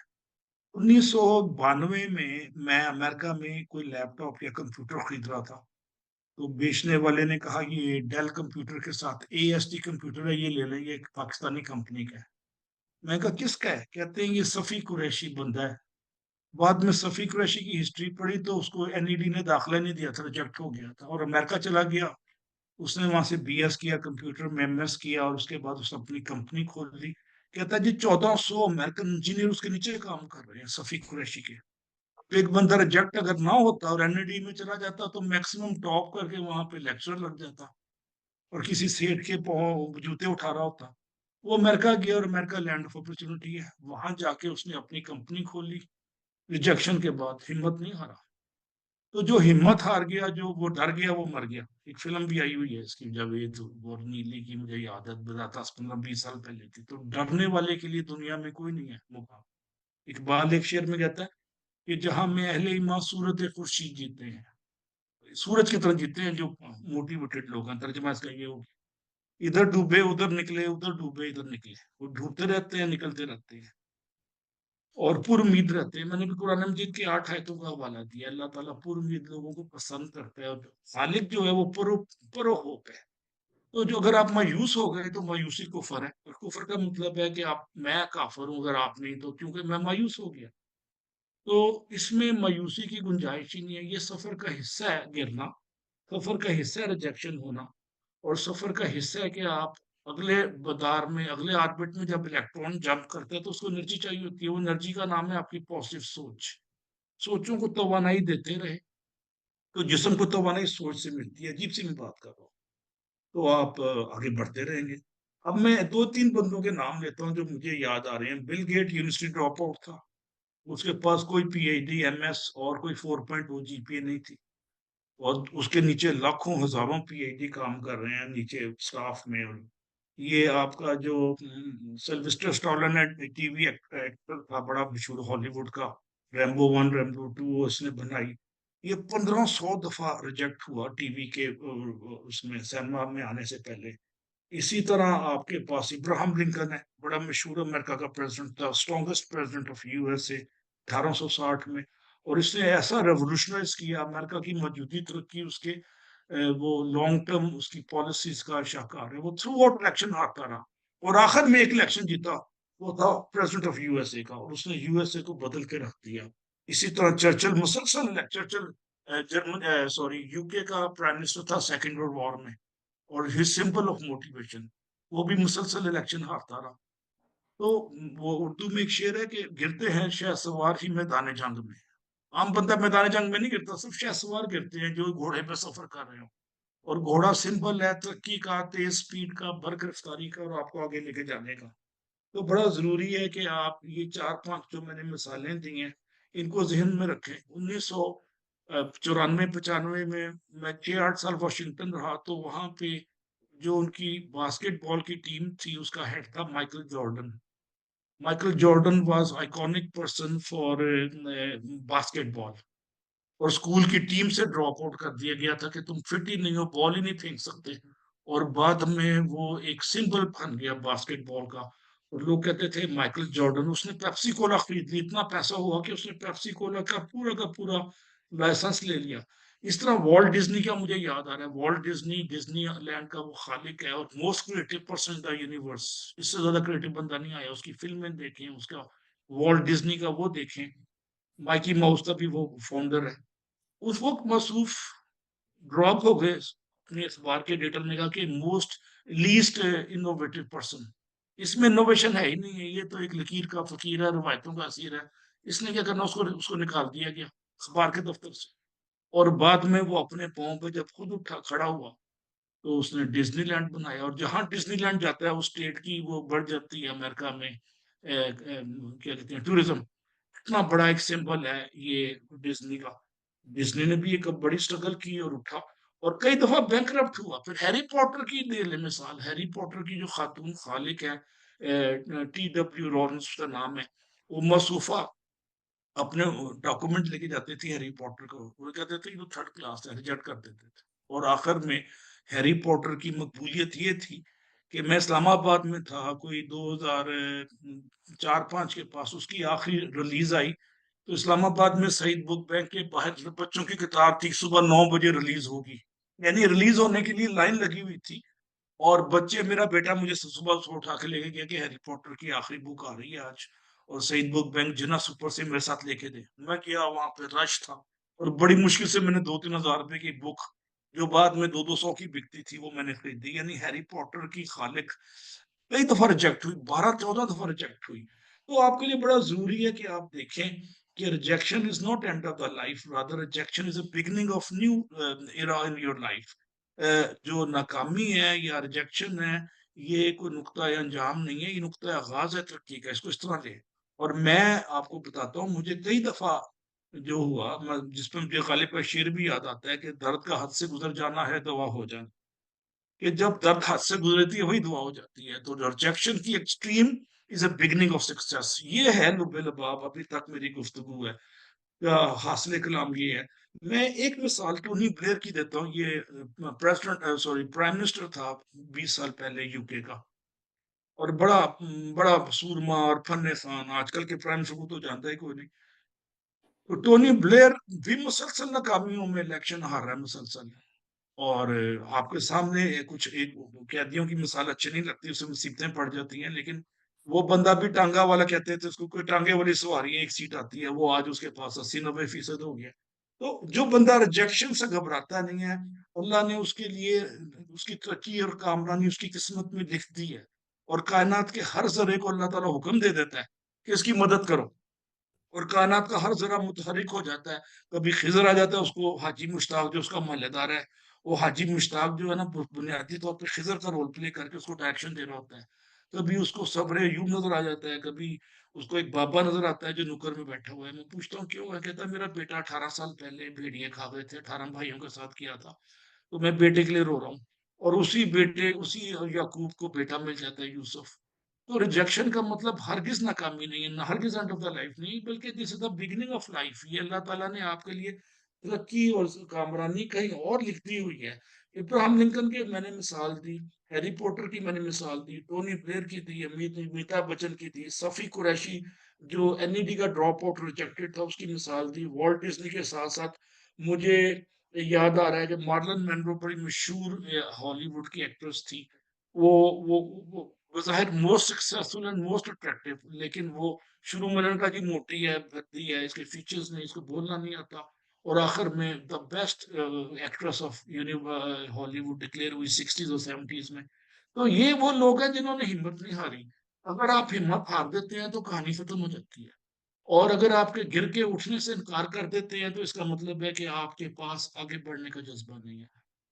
1992 में मैं अमेरिका में कोई लैपटॉप या कंप्यूटर खरीद रहा था। तो बेचने वाले ने कहा कि ये डेल कंप्यूटर के साथ एएसडी कंप्यूटर है, ये ले लें, ये एक पाकिस्तानी कंपनी का है। मैं कहा किसका है? कहते हैं ये सफी कुरैशी बंदा है, बाद में सफ़ी कुरैशी की हिस्ट्री पढ़ी तो उसको एनईडी ने दाखिला नहीं दिया था, रिजेक्ट हो गया था और अमेरिका चला गया। उसने वहां से बीएस किया, कंप्यूटर में एमएस किया और उसके बाद उसने अपनी कंपनी खोल ली। कहता है जी 1400 अमेरिकन इंजीनियर उसके नीचे काम कर रहे हैं सफ़ी कुरैशी के। तो एक बंदा रिजेक्ट अगर ना होता और एनईडी में चला जाता तो मैक्सिमम टॉप करके वहां पे लेक्चर लग जाता और किसी सेठ के जूते उठा रहा होता। वो अमेरिका गया और अमेरिका लैंड ऑफ अपॉर्चुनिटी है, वहां जाके उसने अपनी कंपनी खोली। रिजेक्शन के बाद हिम्मत नहीं हारा। तो जो हिम्मत हार गया, जो वो डर गया, वो मर गया। एक फिल्म भी आई हुई है इसकी, जावेद और नीली की, मुझे याद है, 10-15-20 साल पहले की। तो डरने वाले के लिए दुनिया में कोई नहीं है मुकाम। इकबाल एक शेर में कहता है कि जहां में अहले ईमान सूरत खुर्शीद जीते हैं, सूरज की तरह जीते हैं जो मोटिवेटेड लोग हैं। तर्जमा इसका ये हो, इधर डूबे उधर निकले, उधर डूबे इधर निकले, वो डूबते रहते हैं, निकलते रहते हैं और पुरुमीद रहते हैं। मैंने भी कुरान मजीद की 8 आयतों का हवाला दिया। अल्लाह ताला पुरुमीद लोगों को पसंद करता है और खालिक जो है वो परो होप है। तो जो अगर आप मायूस हो गए तो मायूसी कुफर है, और कुफर का मतलब है कि आप, मैं काफर हूं अगर आप नहीं, तो क्योंकि मैं मायूस हो गया। तो इसमें मायूसी की गुंजाइश ही नहीं है। ये सफर का हिस्सा है गिरना, सफर का हिस्सा है रिजेक्शन होना, और सफर का हिस्सा है कि आप अगले बदार में, अगले ऑर्बिट में जब इलेक्ट्रॉन जंप करते हैं तो उसको एनर्जी चाहिए होती है। वो एनर्जी का नाम है आपकी पॉजिटिव सोच। सोचों को तवानाई देते रहे तो जिस्म को तवानाई सोच से मिलती है। अजीब सी मैं बात कर रहा हूँ। तो आप आगे बढ़ते रहेंगे। अब मैं 2-3 बंदों के नाम लेता हूँ जो मुझे याद आ रहे हैं। Bill Gates university drop out था, उसके पास कोई पीएचडी, एमएस और कोई 4.0 जीपीए नहीं थी, और उसके नीचे लाखों हजारों पीएचडी काम कर रहे हैं नीचे स्टाफ में। और ये आपका जो सिल्वेस्टर स्टैलोने टीवी एक्टर था, बड़ा मशहूर हॉलीवुड का, रैम्बो 1 रैम्बो 2 उसने बनाई। ये 1500 दफा रिजेक्ट हुआ टीवी के उसमें सिनेमा में आने से पहले। इसी तरह आपके पास इब्राहिम लिंकन है, बड़ा मशहूर अमेरिका का प्रेसिडेंट था, स्ट्रॉन्गेस्ट प्रेसिडेंट ऑफ यूएसए 1860 में। और इसने ऐसा रेवोल्यूशनाइज किया अमेरिका की मौजूदी तरक्की, उसके वो लॉन्ग टर्म उसकी पॉलिसीज का शाहकार है। वो थ्रू आउट इलेक्शन हारता रहा और आखिर में एक इलेक्शन जीता, वो था प्रेसिडेंट ऑफ यूएसए का, और उसने यूएसए को बदल के रख दिया। इसी तरह चर्चिल मुसलसल, चर्चिल जर्मन सॉरी यूके का प्राइम मिनिस्टर था सेकेंड वर्ल्ड वॉर में, और हिज सिंबल ऑफ मोटिवेशन, वो भी मुसलसल इलेक्शन हारता रहा। तो वो उर्दू में एक शेर है कि गिरते हैं शहसवार ही मैदान जंग में। आम बंदा मैदान जंग में नहीं गिरता, सिर्फ शहसवार गिरते हैं जो घोड़े पे सफर कर रहे हो। और घोड़ा सिंबल है तरक्की का, तेज स्पीड का, बरगिरफ्तारी का, और आपको आगे लेके जाने का। तो बड़ा जरूरी है कि आप ये 4-5 जो मैंने मिसालें दी हैं इनको जहन में रखें। 1994-95 में मैं 6-8 साल वाशिंगटन रहा, तो वहां पे जो उनकी बास्केटबॉल की टीम थी उसका हेड था Michael Jordan. Michael Jordan was iconic person for basketball, और स्कूल की टीम से ड्रॉप आउट कर दिया गया था कि तुम फिट ही नहीं हो, बॉल ही नहीं फेंक सकते। और बाद में वो एक सिंबल बन गया बास्केटबॉल का। और लोग कहते थे माइकल जॉर्डन, उसने पेप्सी कोला खरीद ली, इतना पैसा हुआ कि उसने पेप्सी कोला का पूरा लाइसेंस ले लिया। इस तरह वॉल्ट डिज्नी का मुझे याद आ रहा है। वॉल्ट डिज्नी डिज्नी लैंड का वो खालिक है और most creative person in the universe. इससे ज्यादा क्रिएटिव बंदा नहीं आया। उसकी फिल्में देखें, उसका वॉल्ट डिज्नी का वो देखें। माइकी माउस का भी वो फाउंडर है। उस वक्त मसरूफ ड्रॉप हो गए अपने अखबार के एडिटर ने कहा कि मोस्ट लीस्ट इनोवेटिव पर्सन। इसमें इनोवेशन है ही नहीं है, ये तो एक लकीर का फकीर है, रवायतों का असीर है। इसने क्या करना, उसको उसको निकाल दिया गया अखबार के दफ्तर से। और बाद में वो अपने पाँव पे जब खुद उठा खड़ा हुआ तो उसने डिज्नीलैंड बनाया, और जहां डिज्नीलैंड जाता है उस स्टेट की वो बढ़ जाती है अमेरिका में क्या कहते हैं टूरिज्म। इतना बड़ा एक सिंबल है ये डिज्नी का। डिज्नी ने भी एक बड़ी स्ट्रगल की और उठा, और कई दफा बैंकरप्ट हुआ। फिर हैरी पॉटर की ले ले मिसाल, हैरी पॉटर की जो खातून खालिक है, T.W. लॉरेंस उसका नाम है, वो मसूफा अपने डॉक्यूमेंट लेके जाते थे हैरी पॉटर को, वो कहते थे कि तो थर्ड क्लास है, रिजेक्ट कर देते थे। और आखिर में हैरी पॉटर की मकबूलियत ये थी कि मैं इस्लामाबाद में था कोई 2004-5 के पास, उसकी आखिरी रिलीज आई। तो इस्लामाबाद में सईद बुक बैंक के बाहर बच्चों की किताब थी, सुबह 9 बजे रिलीज होगी, यानी रिलीज होने के लिए लाइन लगी हुई थी। और बच्चे, मेरा बेटा मुझे सुबह उठा के लेके गया कि हैरी पॉटर की आखिरी बुक आ रही है आज। और सईद बुक बैंक जिना सुपर से मेरे साथ लेके दे। मैं गया, वहां पे रश था और बड़ी मुश्किल से मैंने 2-3 हजार रुपए की बुक, जो बाद में 200-200 की बिकती थी, वो मैंने खरीदी। यानी हैरी पॉटर की खालिक कई दफा रिजेक्ट हुई, 12-14 दफा रिजेक्ट हुई। तो आपके लिए बड़ा जरूरी है कि आप देखें कि rejection is not end of the life, rather rejection is a beginning of new era in your life. जो नाकामी है या रिजेक्शन है, ये कोई नुक्ता या अंजाम नहीं है, ये नुक्ता आगाज है तरक्की का, इसको इस तरह ले। और मैं आपको बताता हूँ, मुझे कई दफा जो हुआ, जिसपे मुझे गालिब का शेर भी याद आता है कि दर्द का हद से गुजर जाना है दवा हो जाना, कि जब दर्द हाथ से गुजरती है वही दुआ हो जाती है। तो रिजेक्शन की extreme is a beginning of success. ये है लुबे लबाब अभी तक मेरी गुफ्तगू है, हासिल कलाम ये है। मैं एक मिसाल टोनी ब्लेयर की देता हूँ। ये प्रेसिडेंट, सॉरी, प्राइम मिनिस्टर था 20 साल पहले यूके का, और बड़ा बड़ा सूरमा और फन्ने खान। आजकल के प्राइम मिनिस्टर को तो जानता ही कोई नहीं। तो टोनी ब्लेयर भी मुसलसल नाकामियों में इलेक्शन हार रहा है, मुसलसल। और आपके सामने कुछ एक कैदियों की मिसाल अच्छी नहीं लगती, उससे मुसीबतें पड़ जाती हैं, लेकिन वो बंदा भी टांगा वाला कहते थे उसको, कोई टांगे वाली सवारी है, एक सीट आती है, वो आज उसके पास 80-90% हो गया। तो जो बंदा रिजेक्शन से घबराता नहीं है, अल्लाह ने उसके लिए उसकी तरक्की और कामरानी उसकी किस्मत में लिख दी है। और कायनात के हर जर्रे को अल्लाह ताला हुक्म दे देता है कि इसकी मदद करो, और कायनात का हर जरा मुतहरिक हो जाता है। कभी खिजर आ जाता है, उसको हाजी मुश्ताक जो उसका मोहल्लेदार है, वो हाजी मुश्ताक जो है ना, बुनियादी तौर पे खिजर का रोल प्ले करके उसको डायरेक्शन दे रहा होता है। कभी उसको सब्र यूब नजर आ जाता है, कभी उसको एक बाबा नजर आता है जो नुकर में बैठा हुआ है। मैं पूछता हूँ क्यों है, कहता है मेरा बेटा 18 साल पहले भेड़िए खा गए थे, 18 भाइयों के साथ किया था, तो मैं बेटे के लिए रो रहा हूँ। और उसी याकूब को बेटा मिल जाता है, यूसुफ। तो रिजेक्शन का मतलब हरगिज नाकामी नहीं है, हरगिज एंड ऑफ द लाइफ नहीं, बल्कि this is the beginning of life. ये अल्लाह ताला ने आपके लिए तरक्की और कामरानी कहीं और लिख दी हुई है। इब्राहिम लिंकन की मैंने मिसाल दी, हैरी पॉटर की मैंने मिसाल दी, टोनी ब्लेयर की दी, अमिताभ बच्चन की दी, सफी कुरैशी जो एनईडी का ड्रॉप आउट रिजेक्टेड था उसकी मिसाल दी। वॉल्ट डिज्नी के साथ साथ मुझे याद आ रहा है कि मार्लन मैंड्रो बड़ी मशहूर हॉलीवुड की एक्ट्रेस थी। वो वो वो बज़ाहिर most successful and most attractive, लेकिन वो शुरू में लड़का की मोटी है, भद्दी है, इसके फीचर्स नहीं, इसको बोलना नहीं आता, और आखिर में the best actress of Hollywood declare हुई 60s और 70s में। तो ये वो लोग हैं जिन्होंने हिम्मत नहीं हारी। अगर आप हिम्मत हार देते हैं तो कहानी खत्म हो जाती है। और अगर आपके गिर के उठने से इनकार कर देते हैं तो इसका मतलब है कि आपके पास आगे बढ़ने का जज्बा नहीं है।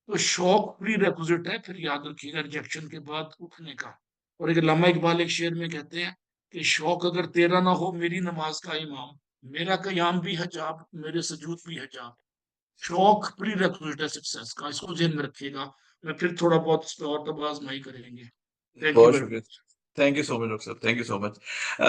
तो शौक प्री रेक्विजिट है, फिर याद रखिएगा, रिजेक्शन के बाद उठने का। और एक अल्लामा इकबाल एक शेर में कहते हैं कि शौक अगर तेरा ना हो मेरी नमाज का इमाम, मेरा कयाम भी हिजाब, मेरे सजूद भी हिजाब। शौक प्री रेक्विजिट है सक्सेस का, इसको ध्यान में रखिएगा। मैं फिर थोड़ा बहुत इस पे और तबाजमाई करेंगे। थैंक यू बहुत वेरी शुक्रिया। Much. Thank you so much doctor साहब, थैंक यू सो मच।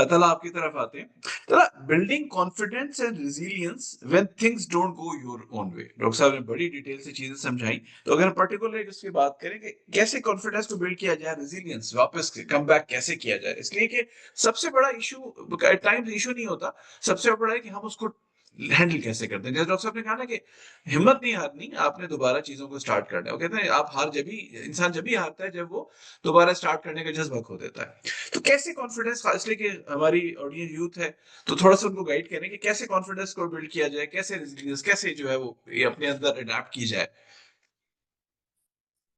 तला आपकी तरफ आते हैं। तला, building confidence and resilience when things don't go your own way. Doctor साहब ने बड़ी डिटेल से चीजें समझाई। तो अगर पर्टिकुलर इसकी बात करें कि कैसे कॉन्फिडेंस को बिल्ड किया जाए, रेजिलियंस वापस कम बैक कैसे किया जाए, इसलिए कि सबसे बड़ा इशू टाइम इशू नहीं होता, सबसे बड़ा है कि हम उसको हैंडल कैसे करते हैं। जैसे डॉक्टर साहब ने कहा ना कि हिम्मत नहीं हारनी, आपने दोबारा चीजों को स्टार्ट करना है। वो कहते हैं आप हार जब भी, इंसान जब भी हारता है जब वो दोबारा स्टार्ट करने का जज्बा खो देता है। तो कैसे कॉन्फिडेंस, इसलिए कि हमारी ऑडियंस यूथ है, तो थोड़ा सा उनको गाइड करें कि कैसे कॉन्फिडेंस को बिल्ड किया जाए, कैसे रेजिलियंस, कैसे जो है वो ये अपने अंदर अडैप्ट की जाए।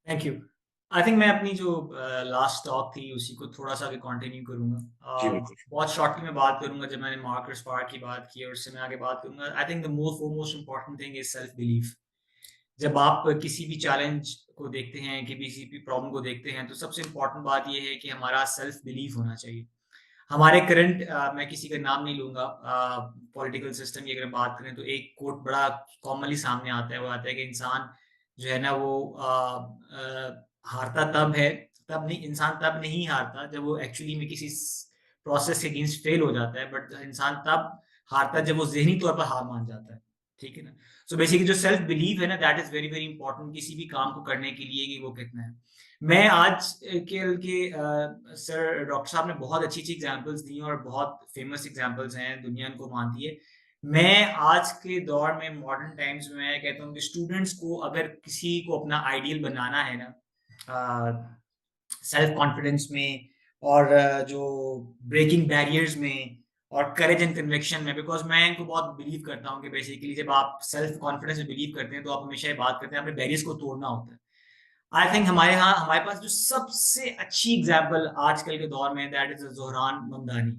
Thank you. आई थिंक मैं अपनी जो लास्ट टॉक थी उसी को थोड़ा सा भी कंटिन्यू करूंगा। जी बिल्कुल। बहुत शॉर्टली मैं बात करूंगा, जब मैंने मार्कस स्मार्ट की बात की और उससे मैं आगे बात करूंगा। I think the most important thing is self belief. जब आप किसी भी चैलेंज को देखते हैं, कि किसी भी प्रॉब्लम को देखते हैं, तो सबसे इम्पोर्टेंट बात यह है कि हमारा सेल्फ बिलीफ होना चाहिए। हमारे करंट, मैं किसी का नाम नहीं लूंगा, पॉलिटिकल सिस्टम की अगर बात करें तो एक कोट बड़ा कॉमनली सामने आता है, वो आता है कि इंसान जो है ना वो हारता तब है, तब नहीं, इंसान तब नहीं हारता जब वो एक्चुअली में किसी प्रोसेस के अगेंस्ट फेल हो जाता है, बट इंसान तब हारता है जब वो जहनी तौर पर हार मान जाता है। ठीक है ना? सो बेसिकली जो सेल्फ बिलीव है ना, that is very very important किसी भी काम को करने के लिए, कि वो कितना है। मैं आज के सर डॉक्टर साहब ने बहुत अच्छी-अच्छी एग्ज़ाम्पल्स दी हैं और बहुत फेमस एग्ज़ाम्पल्स हैं, दुनिया इनको मानती है। मैं आज के दौर में मॉडर्न टाइम्स में मैं कहता हूँ कि स्टूडेंट्स को अगर किसी को अपना आइडियल बनाना है ना, सेल्फ कॉन्फिडेंस में और जो ब्रेकिंग बैरियर्स में और करेज एंड कन्विक्शन में, बिकॉज मैं इनको बहुत बिलीव करता हूँ कि बेसिकली जब आप सेल्फ कॉन्फिडेंस में बिलीव करते हैं तो आप हमेशा ये बात करते हैं अपने बैरियर्स को तोड़ना होता है। आई थिंक हमारे पास जो सबसे अच्छी एग्जाम्पल आजकल के दौर में, दैट इज जोहरान ममदानी।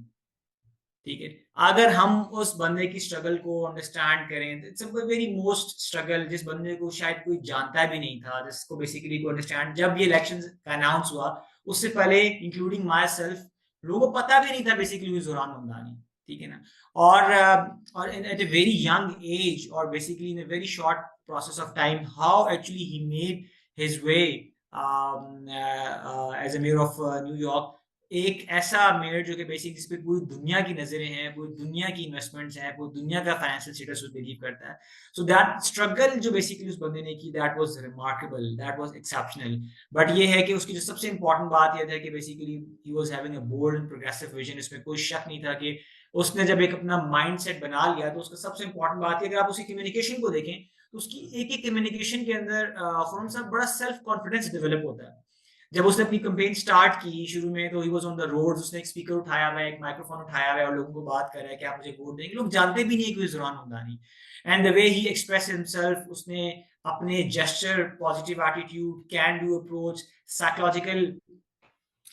ठीक है, अगर हम उस बंदे की स्ट्रगल को अंडरस्टैंड करें, it's a very most struggle, जिस बंदे को शायद कोई जानता भी नहीं था, जिसको बेसिकली को अंडरस्टैंड, जब ये इलेक्शन का अनाउंस हुआ उससे पहले इंक्लूडिंग माई सेल्फ, लोगों को पता भी नहीं था बेसिकली जोरान ममदानी। ठीक है ना, और at a very young age और basically in a very short process of time, how actually he made his way as a mayor of New York. एक ऐसा मेयर जो कि बेसिक जिस पे पूरी दुनिया की नजरें हैं, पूरी दुनिया की इन्वेस्टमेंट्स हैं, पूरी दुनिया का फाइनेंशियल स्टेटस उस बिलीव करता है। सो दैट स्ट्रगल जो बेसिकली उस बंदे ने की, that was remarkable, that was exceptional. But ये है कि उसकी जो सबसे इंपॉर्टेंट बात ये था कि basically he was having a bold and progressive vision. इसमें कोई शक नहीं था कि उसने जब एक अपना माइंडसेट बना लिया, तो उसका सबसे इंपॉर्टेंट बात है, अगर आप उसकी कम्युनिकेशन को देखें तो उसकी एक एक कम्युनिकेशन के अंदर फॉर्म सा बड़ा सेल्फ कॉन्फिडेंस डेवलप होता है। जब उसने अपनी कैंपेन स्टार्ट की शुरू में, तो he was on the roads, उसने एक स्पीकर उठाया हुआ है, एक माइक्रोफोन उठाया हुआ है और लोगों को बात कर रहा है कि आप मुझे वोट देंगे। लोग जानते भी नहीं है कि Zohran Mamdani. And the way he express himself, उसने अपने gesture, positive attitude, can do approach, psychological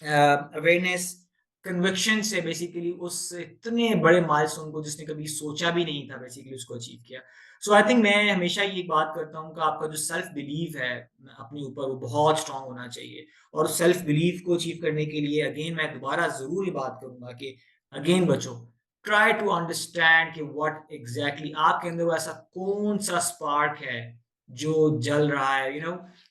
awareness, conviction से बेसिकली उस इतने बड़े माइलस्टोन को, जिसने कभी सोचा भी नहीं था, बेसिकली उसको अचीव किया। सो आई थिंक मैं हमेशा ये बात करता हूँ कि आपका जो सेल्फ बिलीव है अपने ऊपर, वो बहुत स्ट्रांग होना चाहिए। और सेल्फ बिलीव को अचीव करने के लिए अगेन मैं दोबारा जरूर ये बात करूंगा कि अगेन बच्चों, ट्राई टू अंडरस्टैंड कि व्हाट एग्जैक्टली आपके अंदर वो ऐसा कौन सा स्पार्क है जो जल रहा है,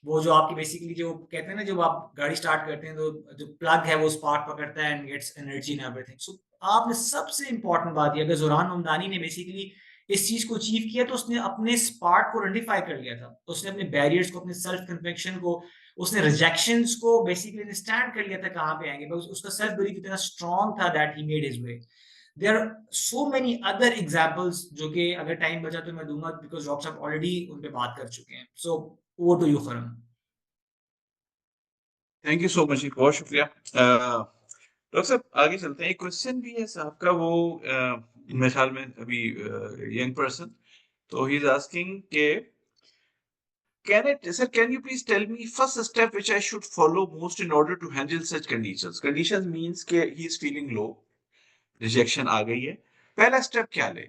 वो जो आपकी बेसिकली जो कहते हैं ना, जब आप गाड़ी स्टार्ट करते हैं तो जो प्लग है वो स्पार्क पकड़ता है and gets energy in everything. So आपने सबसे इंपॉर्टेंट बात ये, अगर जोरान ममदानी ने बेसिकली इस चीज को अचीव किया, तो उसने अपने स्पार्क को आइडेंटिफाई कर लिया था, उसने अपने बैरियर्स को, अपने सेल्फ कन्विक्शन को, उसने रिजेक्शंस को बेसिकली अंडरस्टैंड कर लिया था कहाँ पे आएंगे, बस उसका सेल्फ बिलीफ इतना स्ट्रांग था that he made his way. There are so many other examples जो कि अगर टाइम बचा तो मैं दूंगा, बिकॉज डॉक्टर साहब ऑलरेडी उन पे बात कर चुके हैं। सो ओवर टू यू फरम। थैंक यू सो मच, बहुत शुक्रिया। डॉक्टर साहब आगे चलते हैं। एक क्वेश्चन भी है साहब का, वो मेरे ख्याल में अभी यंग पर्सन, तो ही इज आस्किंग के can you please tell me first step which I should follow most in order to handle such conditions? Conditions means कि he is feeling low, rejection आ गई है, पहला स्टेप क्या ले?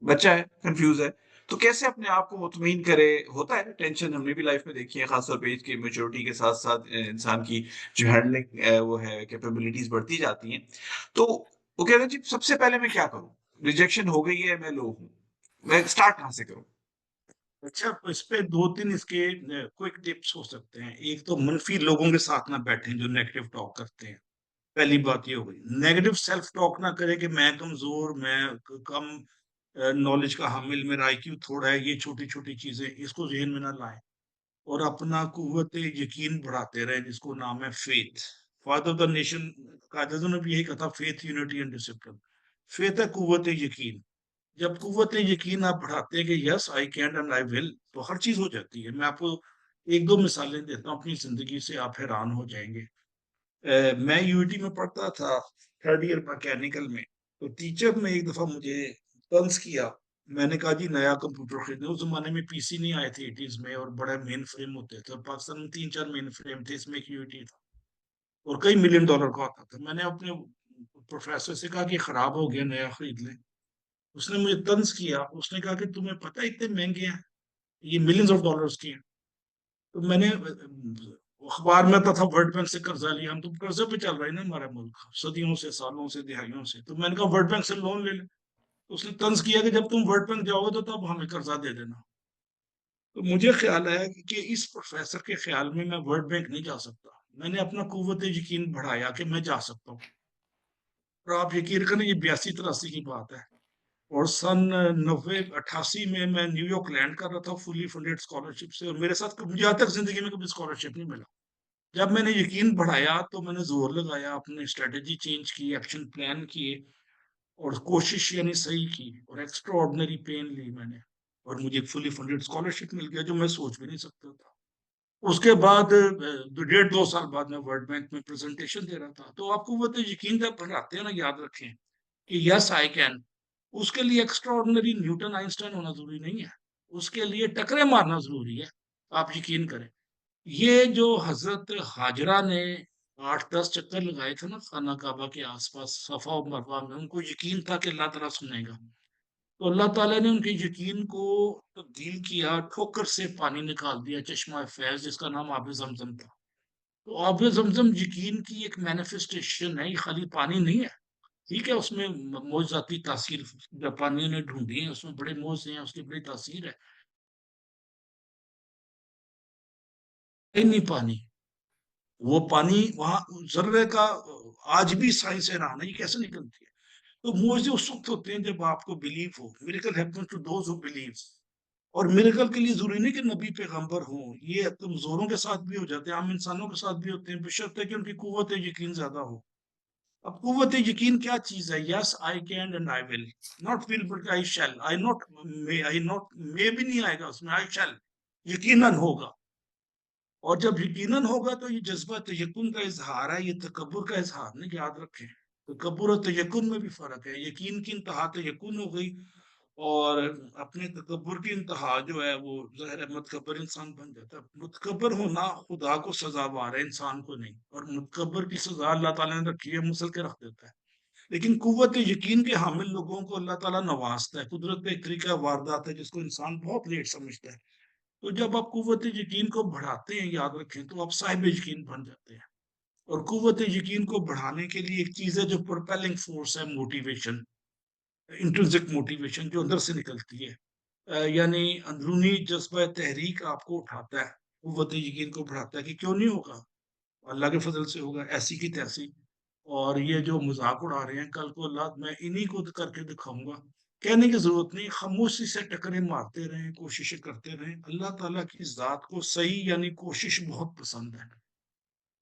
बच्चा है, कंफ्यूज है, तो कैसे अपने आप को मुतमईन करे? होता है टेंशन, हमने भी लाइफ में देखी है, खासतौर पे एज की मैच्योरिटी के साथ साथ इंसान की जो हैंडलिंग वो है कैपेबिलिटीज बढ़ती जाती हैं। तो वो कहते हैं जी सबसे पहले मैं क्या करूं, रिजेक्शन हो गई है, मैं लो हूं, मैं स्टार्ट कहां से करूं? अच्छा, इस पे दो तीन इसके क्विक टिप्स हो सकते हैं। एक तो मनफी लोगों के साथ ना बैठें जो नेगेटिव टॉक करते हैं। पहली बात ये हो गई। नेगेटिव सेल्फ टॉक ना करें कि मैं कमजोर, मैं कम नॉलेज का हामिल, मेरा आईक्यू थोड़ा है, ये छोटी छोटी चीजें इसको जहन में ना लाएं। और अपना कुव्वत यकीन बढ़ाते रहें, जिसको नाम है faith. Father of the nation कायदे ने भी यही कहा था, faith, unity and discipline. Faith है कुव्वत यकीन। जब कुव्वत यकीन आप बढ़ाते हैं कि yes I can and I will, तो हर चीज हो जाती है। मैं आपको एक दो मिसालें देता हूँ अपनी जिंदगी से, आप हैरान हो जाएंगे। मैं यूटी में पढ़ता था, थर्ड ईयर मैकेनिकल में। तो टीचर ने एक दफा मुझे तंज किया। मैंने कहा जी नया कंप्यूटर खरीदना। उस जमाने में पीसी नहीं आए थे 80s में, और बड़े मेन फ्रेम होते थे, और पाकिस्तान में 3-4 मेन फ्रेम थे, इसमें एक यूटी था और कई मिलियन डॉलर का आता था। मैंने अपने प्रोफेसर से कहा कि खराब हो गया, नया खरीद लें। उसने मुझे तंज किया, उसने कहा कि तुम्हें पता है इतने महंगे हैं, ये मिलियंस ऑफ डॉलर्स के हैं। तो मैंने अखबार में आता था वर्ल्ड बैंक से कर्जा लिया, हम तो कर्जे पे चल रहे हैं ना, हमारा मुल्क सदियों से, सालों से, दिहाइयों से। तो मैंने कहा वर्ल्ड बैंक से लोन ले ले। तो उसने तंज किया कि जब तुम वर्ल्ड बैंक जाओगे तो तब हमें कर्जा दे देना। तो मुझे ख्याल है कि इस प्रोफेसर के ख्याल में मैं वर्ल्ड बैंक नहीं जा सकता। मैंने अपना कुव्वत यकीन बढ़ाया कि मैं जा सकता हूँ। और आप यकीन करें, ये 82-83 की बात है। और सन 90-88 में मैं न्यूयॉर्क लैंड कर रहा था फुली फंडेड स्कॉलरशिप से, और मेरे साथ मुझे आज तक जिंदगी में कभी स्कॉलरशिप नहीं मिला। जब मैंने यकीन बढ़ाया तो मैंने जोर लगाया, अपनी स्ट्रेटेजी चेंज की, एक्शन प्लान किए, और कोशिश यानी सही की, और एक्स्ट्रा ऑर्डिनरी पेन ली मैंने, और मुझे फुली फंडेड स्कॉलरशिप मिल गया, जो मैं सोच भी नहीं सकता था। उसके बाद 1.5-2 साल बाद मैं वर्ल्ड बैंक में प्रेजेंटेशन दे रहा था। तो आपको वो तो यकीन जब बढ़ाते हैं ना, याद रखें कि यस आई कैन, उसके लिए एक्स्ट्राऑर्डिनरी न्यूटन आइंस्टाइन होना जरूरी नहीं है, उसके लिए टकरे मारना जरूरी है। आप यकीन करें, ये जो हजरत हाजरा ने 8-10 चक्कर लगाए थे ना खाना काबा के आसपास सफा और मरवा में, उनको यकीन था कि अल्लाह ताला सुनेगा, तो अल्लाह ताला ने उनके यकीन को तब्दील किया, ठोकर से पानी निकाल दिया, चश्मा फैज जिसका नाम आब जमजम था। तो आब जमजम यकीन की एक मैनिफेस्टेशन है, ये खाली पानी नहीं है। ठीक है, उसमें मौजजाती तासीर जापानियों ने ढूंढी है, उसमें बड़े मौज हैं, उसकी बड़ी तासीर है। नहीं पानी, वो पानी वहां जर्रे का आज भी साइंस है ना, ये कैसे निकलती है। तो मोजे उस वक्त होते हैं जब आपको बिलीव हो, miracle happen to those who believe. और मिरेकल के लिए जरूरी नहीं कि नबी पैगंबर हो, ये कमजोरों के साथ भी हो जाते हैं, आम इंसानों के साथ भी होते हैं, बशर्ते कि उनकी कुव्वत यकीन ज्यादा हो। अब कुव्वत यकीन क्या चीज है? Yes I can and I will, not will but I shall, I not may भी नहीं आएगा उसमें, आई शैल, यकीनन होगा। और जब यकीनन होगा तो ये जज्बा तयक्कुन का इजहार है, ये तकब्बुर का इजहार नहीं, याद रखें। तकब्बुर और तयक्कुन में भी फर्क है, यकीन की इंतहा तयक्कुन हो गई, और अपने तकब्बुर की इंतहा जो है वो ज़ाहिर है मुतकब्बर इंसान बन जाता है। मुतकब्बर होना खुदा को सजावार है, इंसान को नहीं, और मुतकब्बर की सजा अल्लाह ताला ने रखी है, मुसल के रख देता है। लेकिन कुव्वत यकीन के हामिल लोगों को अल्लाह ताला नवाजता है, कुदरत का एक तरीका वारदात है जिसको इंसान बहुत लेट समझता है। तो जब आप कुव्वत यकीन को बढ़ाते हैं, याद रखें, तो आप साहिब यकीन बन जाते हैं। और कुव्वत यकीन को बढ़ाने के लिए एक चीज है जो प्रोपेलिंग फोर्स है, मोटिवेशन, इंट्रिंसिक मोटिवेशन जो अंदर से निकलती है। यानी अंदरूनी जज्बा तहरीक आपको उठाता है, कुव्वत यकीन को बढ़ाता है कि क्यों नहीं होगा, अल्लाह के फजल से होगा, ऐसी की तैसी। और ये जो मजाक उड़ा रहे हैं, कल को अल्लाह मैं इन्हीं को करके दिखाऊंगा, कहने की जरूरत नहीं, खामोशी से टकरे मारते रहें, कोशिशें करते रहें। अल्लाह ताला की जात को सही यानी कोशिश बहुत पसंद है।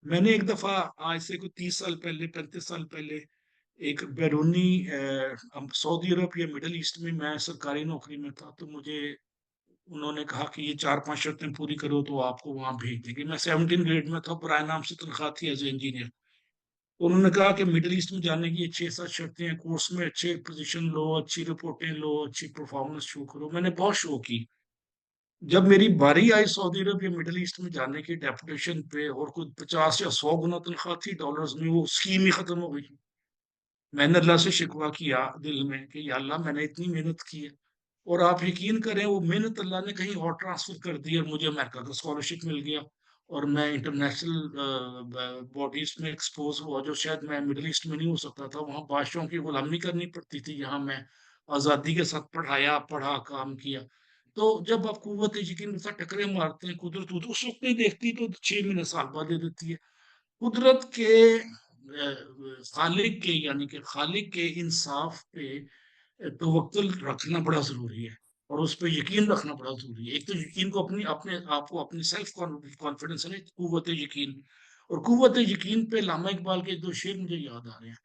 मैंने एक दफा, आज से कोई 30 साल पहले, 35 साल पहले, एक बैरूनी सऊदी अरब या मिडल ईस्ट में मैं सरकारी नौकरी में था, तो मुझे उन्होंने कहा कि ये 4-5 शर्तें पूरी करो तो आपको वहां भेज देंगे। मैं 17 ग्रेड में था, पराए नाम से तनख्वाह थी एज इंजीनियर। उन्होंने कहा कि मिडिल ईस्ट में जाने की 6-7 शर्तें हैं, कोर्स में अच्छे पोजीशन लो, अच्छी रिपोर्टें लो, अच्छी परफॉर्मेंस शो करो। मैंने बहुत शो की। जब मेरी बारी आई सऊदी अरब या मिडिल ईस्ट में जाने की डेपुटेशन पे, और कुछ 50 या 100 गुना तनख्वाह थी डॉलर्स में, वो स्कीम ही खत्म हो गई। मैंने अल्लाह से शिकवा किया दिल में कि या अल्लाह मैंने इतनी मेहनत की है, और आप यकीन करें वो मेहनत अल्लाह ने कहीं और ट्रांसफर कर दी, और मुझे अमेरिका का स्कॉलरशिप मिल गया। और मैं इंटरनेशनल बॉडीज में एक्सपोज हुआ, जो शायद मैं मिडिल ईस्ट में नहीं हो सकता था। वहाँ बादशाहों की गुलामी करनी पड़ती थी, यहाँ मैं आज़ादी के साथ पढ़ाया, पढ़ा, काम किया। तो जब आप कुव्वत यकीन के साथ टकरे मारते हैं, कुदरत उस वक्त नहीं देखती, तो 6 महीने साल बाद दे देती है। कुदरत के खालिक के, यानी कि खालिक के इंसाफ पे तवक्कुल रखना बड़ा जरूरी है, और उस पर यकीन रखना बड़ा जरूरी है। एक तो यकीन को अपनी अपने आपको अपनी सेल्फ कॉन्फिडेंस है ना, कुव्वत यकीन। और कुव्वत यकीन पे लामा इकबाल के 2 शेर मुझे याद आ रहे हैं।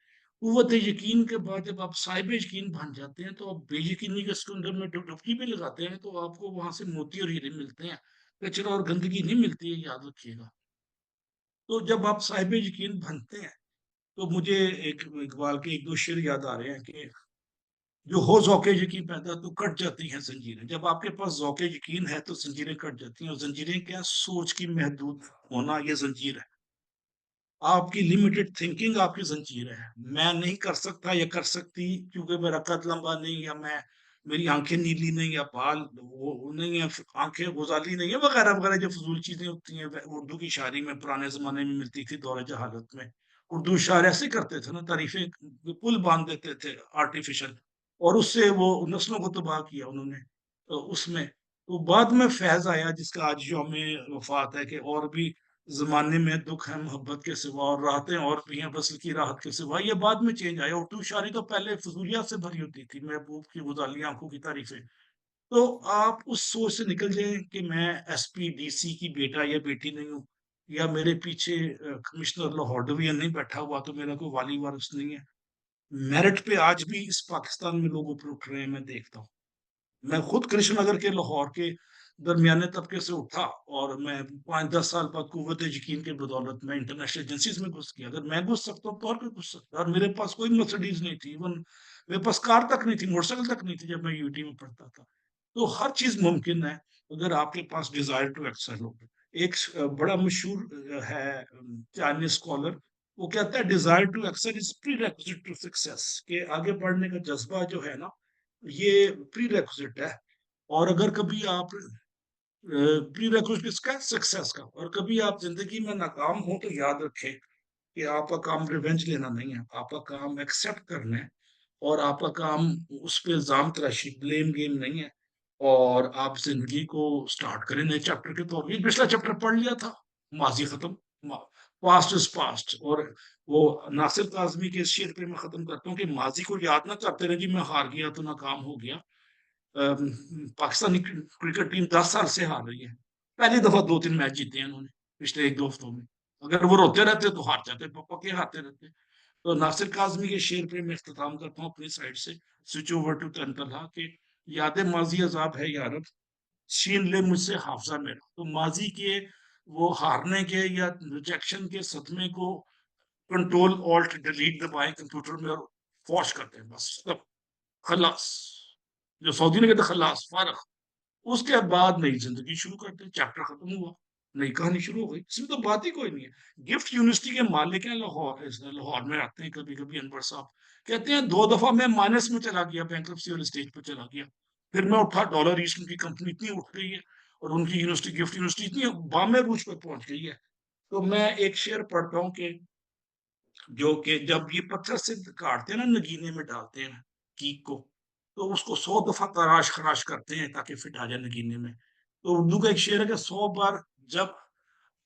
कुव्वत यकीन के बाद जब आप साहिब यकीन बन जाते हैं, तो आप बेयकीनी के समुंदर में डुबकी भी लगाते हैं, तो आपको वहां से मोती और हीरे मिलते हैं, कचरा और गंदगी नहीं मिलती है, याद रखिएगा। तो जब आप साहिब यकीन बनते हैं, तो मुझे एक इकबाल के 1-2 शेर याद आ रहे हैं कि जो हो ज़ौक़े यकीन पैदा तो कट जाती हैं जंजीरें। जब आपके पास ज़ौक़े यकीन है तो जंजीरें कट जाती हैं, और जंजीरें क्या, सोच की महदूद होना, ये जंजीर है। आपकी लिमिटेड थिंकिंग आपकी जंजीर है। मैं नहीं कर सकता या कर सकती क्योंकि मेरा कद लंबा नहीं, या मैं, मेरी आंखें नीली नहीं, या बाल वो नहीं है, आंखें गुजाली नहीं है, वगैरह वगैरह जो फजूल चीजें होती हैं, उर्दू की शायरी में पुराने जमाने में मिलती थी दौरे जहालत में। उर्दू शायर ऐसे करते थे ना, तारीफें, पुल बांध देते थे आर्टिफिशियल, और उससे वो नस्लों को तबाह किया उन्होंने। तो उसमें तो बाद में फैज आया, जिसका आज यौम वफात है, कि और भी जमाने में दुख है मोहब्बत के सिवा, और राहतें और भी हैं वसल की राहत के सिवा। ये बाद में चेंज आया। उर्दू शायरी तो पहले फजूलियात से भरी होती थी, महबूब की गुजाली, आंखों की तारीफें। तो आप उस सोच से निकल जाएं कि मैं एसपीडीसी की बेटा या बेटी नहीं हूँ, या मेरे पीछे कमिश्नर लाहौर डिवीजन नहीं बैठा हुआ, तो मेरा कोई वाली वारिस नहीं है। मेरिट पे आज भी इस पाकिस्तान में लोग ऊपर उठ रहे हैं, मैं देखता हूँ। मैं खुद कृष्णनगर के, लाहौर के दरमियाने तबके से उठा, और मैं 5-10 साल बाद कुव्वत यकीन के बदौलत मैं इंटरनेशनल एजेंसीज में घुस गया। अगर मैं घुस सकता हूँ तो और कोई घुस सकता है। और मेरे पास कोई मर्सिडीज नहीं थी, इवन मेरे पास कार तक नहीं थी, मोटरसाइकिल तक नहीं थी जब मैं यूटी में पढ़ता था। तो हर चीज मुमकिन है अगर आपके पास डिजायर टू एक्सेल हो। एक बड़ा मशहूर है चाइनीज स्कॉलर, वो कहता है desire to excel is prerequisite to success, के आगे बढ़ने का जज्बा जो है ना, ये प्री रेक्विजिट है। और अगर कभी आप प्री रेक्विजिट इसका सक्सेस का, और कभी आप जिंदगी में नाकाम हो तो याद रखें कि आपका काम रिवेंज लेना नहीं है, आपका काम एक्सेप्ट करना है। और आपका काम उस पे इल्जाम तराशी, ब्लेम गेम नहीं है। और आप जिंदगी को स्टार्ट करें नए चैप्टर के तौर पे। पिछला चैप्टर पढ़ लिया था, माजी खत्म, पास्ट इज पास्ट। और वो नासिर काजमी के इस शेर पे मैं खत्म करता हूँ कि माजी को याद ना करते रहे कि मैं हार गया तो नाकाम हो गया। पाकिस्तानी क्रिकेट टीम 10 साल से हार रही है, पहली दफा 2-3 मैच जीते हैं उन्होंने पिछले 1-2 हफ्तों में। अगर वो रोते रहते तो हार जाते, पक्के हारते रहते। तो नासिर काजमी के शेर पे मैं इख्तिताम करता हूँ अपनी साइड से, स्विच ओवर टू तनतला के, याद माजी अजाब है यारब, छीन ले मुझसे हाफजा मेरा। तो माजी के वो हारने के या रिजेक्शन के सदमे को कंट्रोल ऑल्ट डिलीट दबाएं कंप्यूटर में और फॉश करते हैं, बस तब खलास। जो सऊदी ने कहते खलास फारग। उसके बाद नई जिंदगी शुरू करते हैं, चैप्टर खत्म हुआ, नई कहानी शुरू हो गई, इसमें तो बात ही कोई नहीं है। गिफ्ट यूनिवर्सिटी के मालिक हैं लाहौर, लाहौर में आते हैं कभी कभी अनवर साहब, कहते हैं 2 दफा मैं माइनस में चला गया, बैंक्रप्सी वाले स्टेज पर चला गया, फिर मैं उठा, डॉलर ईस्ट उनकी कंपनी इतनी उठ गई है, और उनकी यूनिवर्सिटी, गिफ्ट यूनिवर्सिटी इतनी बामे रूज पर पहुंच गई है। तो मैं एक शेर पढ़ता हूँ कि जो कि जब ये पत्थर से काटते हैं ना, नगीने में डालते हैं कीक को, तो उसको 100 दफा तराश खराश करते हैं ताकि फिट आ जाए नगीने में। तो उर्दू का एक शेर है कि 100 बार जब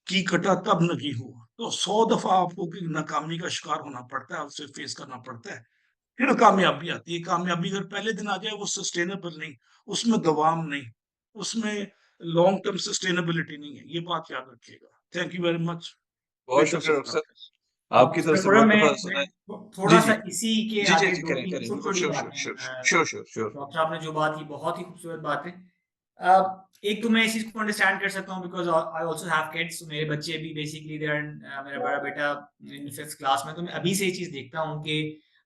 की कटा तब नगी हुआ। तो 100 दफा आपको की नाकामी का शिकार होना पड़ता है, उसे फेस करना पड़ता है, फिर कामयाबी आती है। कामयाबी अगर पहले दिन आ जाए वो सस्टेनेबल नहीं, उसमें दवाम नहीं, उसमें लॉन्ग टर्म सस्टेनेबिलिटी नहीं है, ये बात याद रखिएगा। Thank you very much. बहुत बेहतर से शुक्रिया खुदा डॉक्टर हाफिज। साहब, आपकी तरफ से थोड़ा बहुत मैं दफा सुना है। जी थोड़ा-सा जी इसी के जी जी आगे जी, करें 2-3 करें, बिल्कुल, छोटी-छोटी श्योर श्योर बातें sure sure sure sure. Doctor साहब ने जो बात की बहुत ही खूबसूरत बात है। एक तो मैं इस चीज़ को अंडरस्टैंड कर सकता हूँ because I also have kids. मेरे बच्चे भी बेसिकली दे आर मेरा बड़ा बेटा इन 5th क्लास में, तो मैं अभी से ये चीज़ देखता हूँ कि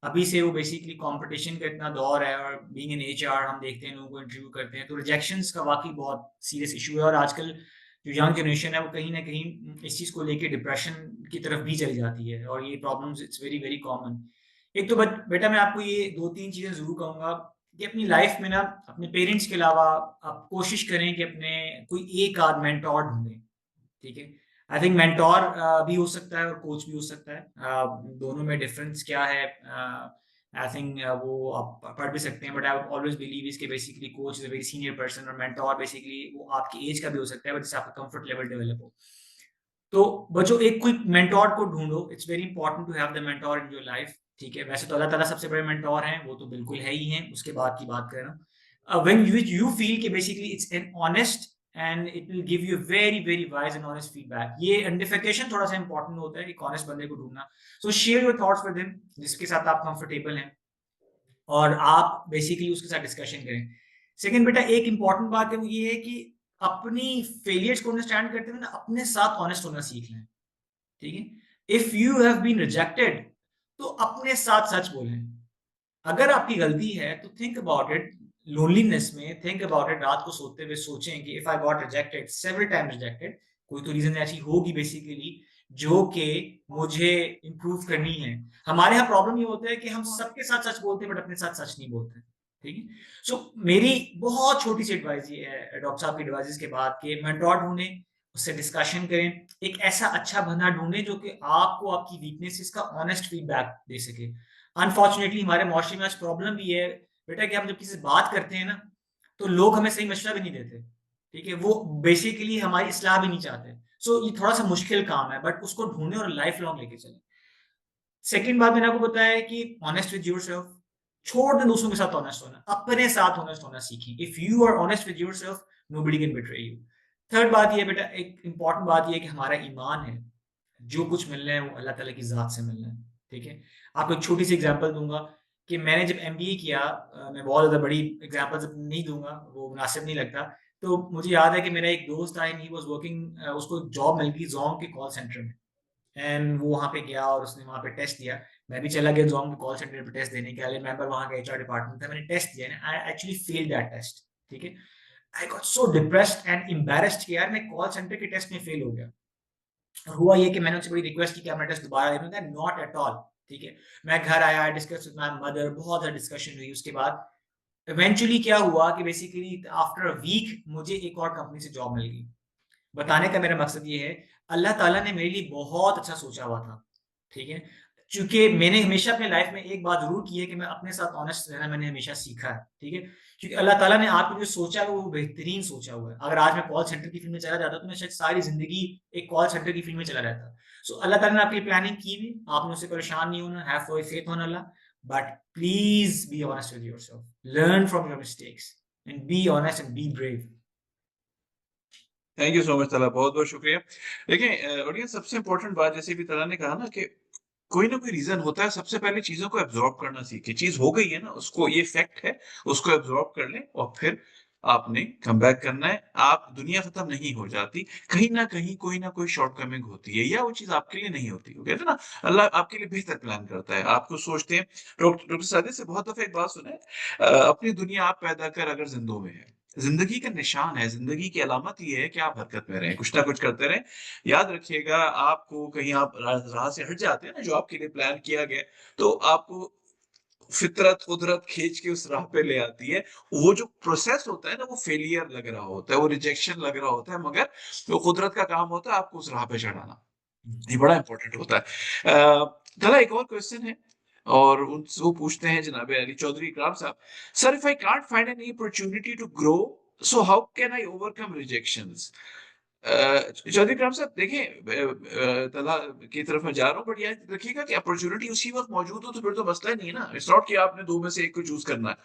अभी से वो बेसिकली कॉम्पिटिशन का इतना दौर है, और बीइंग एन एचआर हम देखते हैं लोगों को इंटरव्यू करते हैं, तो रिजेक्शंस का वाक़ई बहुत सीरियस इश्यू है। और आजकल जो यंग जनरेशन है वो कहीं न कहीं इस चीज़ को लेके डिप्रेशन की तरफ भी चली जाती है, और ये problems it's very, very common. एक तो बेटा मैं आपको ये 2-3 चीज़ें ज़रूर कहूँगा कि अपनी लाइफ में ना अपने पेरेंट्स के अलावा आप कोशिश करें कि अपने कोई एक आध मेंटोर ढूंढें, ठीक है। आई थिंक मेंटोर भी हो सकता है और कोच भी हो सकता है। दोनों में डिफरेंस क्या है? आई थिंक वो आप पढ़ भी सकते हैं, but I always believe is कि basically coach is a very senior person, और मेंटोर बेसिकली वो आपकी एज का भी हो सकता है, बट जिससे आपका कंफर्ट लेवल डेवलप हो। तो बच्चों एक क्विक मेंटोर को ढूंढो। It's very important to have the mentor in your life, ठीक है। वैसे तो अल्लाह ताला सबसे बड़े मेंटोर हैं, वो तो बिल्कुल है ही हैं, उसके बाद की बात करें व्हेन यू फील कि basically it's an honest and it will give you very very wise and honest feedback. ये आइडेंटिफिकेशन थोड़ा सा इंपॉर्टेंट होता है, एक ऑनेस्ट बंदे को ढूंढना। सो share your thoughts with him, जिसके साथ आप कंफर्टेबल हैं, और आप बेसिकली उसके साथ डिस्कशन करें। सेकंड बेटा, एक इंपॉर्टेंट बात है वो ये है कि अपनी फेलियर्स को अंडरस्टैंड करते हुए ना अपने साथ ऑनेस्ट होना सीख लें, ठीक है। If you have been rejected, तो अपने साथ सच बोलें। अगर आपकी गलती है तो थिंक अबाउट इट, लोनलीनेस में थिंक अबाउट इट, रात को सोते हुए सोचें कि if I got rejected, several time rejected, कोई तो रीजन ऐसी होगी बेसिकली जो कि मुझे इंप्रूव करनी है। हमारे यहाँ प्रॉब्लम ये होता है कि हम सबके साथ सच बोलते हैं बट अपने साथ सच नहीं बोलते, ठीक है। सो मेरी बहुत छोटी सी एडवाइस ये है डॉक्टर साहब की एडवाइस के बाद, कि मेंटोर ढूंढें, उससे डिस्कशन करें, एक ऐसा अच्छा बंदा ढूंढें जो कि आपको आपकी वीकनेसेस का ऑनेस्ट फीडबैक दे सके। अनफॉर्चुनेटली हमारे मुआशरे में आज प्रॉब्लम भी है बेटा कि हम जब किसी से बात करते हैं ना, तो लोग हमें सही मशवरा भी नहीं देते, ठीक है। वो बेसिकली हमारी इस्लाह भी नहीं चाहते। सो ये थोड़ा सा मुश्किल काम है, बट उसको ढूंढें और लाइफ लॉन्ग लेके चलें। सेकंड बात मैंने आपको बताया है कि ऑनेस्ट विद योरसेल्फ, छोड़ दें दूसरों के साथ ऑनेस्ट होना, अपने साथ ऑनेस्ट होना सीखें। If you are honest with yourself, nobody can betray you. Third बात ये है बेटा, एक इंपॉर्टेंट बात ये है कि हमारा ईमान है, जो कुछ मिलना है वो अल्लाह ताला की ज़ात से मिलना है, ठीक है। आपको एक छोटी सी एग्जांपल दूंगा कि मैंने जब एमबीए किया, मैं बहुत ज़्यादा बड़ी एग्जांपल्स नहीं दूंगा, वो मुनासिब नहीं लगता। तो मुझे याद है कि मेरा एक दोस्त था एंड ही वाज वर्किंग, उसको जॉब मिल गई जोंग के कॉल सेंटर में, एंड वो वहाँ पे गया और उसने वहाँ पे टेस्ट दिया। मैं भी चला गया जॉब कॉल सेंटर पे टेस्ट देने के लिए। मेंबर वहां का एचआर डिपार्टमेंट था, मैंने टेस्ट दिया ना, I actually failed that test. ठीक है, I got so depressed and embarrassed कि यार मैं कॉल सेंटर के टेस्ट में फेल हो गया। और हुआ ये कि मैंने उनसे बड़ी रिक्वेस्ट की कि आप मेरा टेस्ट दोबारा दे दूंगा, नॉट एट ऑल। ठीक है, मैं घर आया, डिस्कस विद माय मदर, बहुत ज्यादा डिस्कशन हुई। उसके बाद इवेंचुअली क्या हुआ कि बेसिकली आफ्टर अ वीक मुझे एक और कंपनी से जॉब मिल गई। बताने का मेरा मकसद ये है, अल्लाह ताला ने मेरे लिए बहुत अच्छा सोचा हुआ था। ठीक है, क्योंकि मैंने हमेशा अपने लाइफ में एक बात जरूर की है कि मैं अपने साथ ऑनेस्ट रहना मैंने हमेशा सीखा है। ठीक है, क्योंकि अल्लाह ताला ने आपको जो सोचा है वो बेहतरीन सोचा हुआ है। अगर आज मैं कॉल सेंटर की फील्ड में चला जाता तो मैं शायद सारी जिंदगी एक कॉल सेंटर की फील्ड में चला जाता। सो अल्लाह ताला ने आपकी प्लानिंग की हुई, आपने उससे परेशान नहीं होना, have faith on Allah, but please be honest with yourself, learn from your mistakes and be honest and be brave. Thank you so much तला, बहुत बहुत शुक्रिया। देखिए ऑडियंस, सबसे इंपॉर्टेंट बात जैसे भी तला ने कहा ना कि कोई ना कोई रीजन होता है, सबसे पहले चीजों को एब्जॉर्ब करना सीखे। चीज हो गई है ना, उसको, ये फैक्ट है, उसको एब्जॉर्ब कर लें और फिर आपने कम बैक करना है। आप, दुनिया खत्म नहीं हो जाती, कहीं ना कहीं कोई ना कोई शॉर्टकमिंग होती है, या वो चीज आपके लिए नहीं होती। वो कहते हैं ना, अल्लाह आपके लिए बेहतर प्लान करता है। आपको सोचते हैं, डॉक्टर सादे से बहुत दफा एक बात सुना है, अपनी दुनिया आप पैदा कर अगर जिंदों में है। जिंदगी का निशान है, जिंदगी की अलामत ये है कि आप हरकत में रहें, कुछ ना कुछ करते रहें। याद रखिएगा, आपको कहीं आप राह से हट जाते हैं ना, जो आपके लिए प्लान किया गया, तो आपको फितरत कुदरत खींच के उस राह पे ले आती है। वो जो प्रोसेस होता है ना, वो फेलियर लग रहा होता है, वो रिजेक्शन लग रहा होता है, मगर वो कुदरत का काम होता है आपको उस राह पे चढ़ाना। ये बड़ा इंपॉर्टेंट होता है। चला, एक और क्वेश्चन है, और वो पूछते हैं जनाब अली चौधरी इकराम साहब, sir if I can't find any opportunity to grow, so how can I overcome rejections? Chaudhry Ikram साहब, देखें, तला की तरफ मैं जा रहा हूँ, बट याद रखिएगा कि अपॉर्चुनिटी उसी वक्त मौजूद हो तो फिर तो मसला नहीं है ना। इट्स नॉट कि आपने दो में से एक को चूज करना है।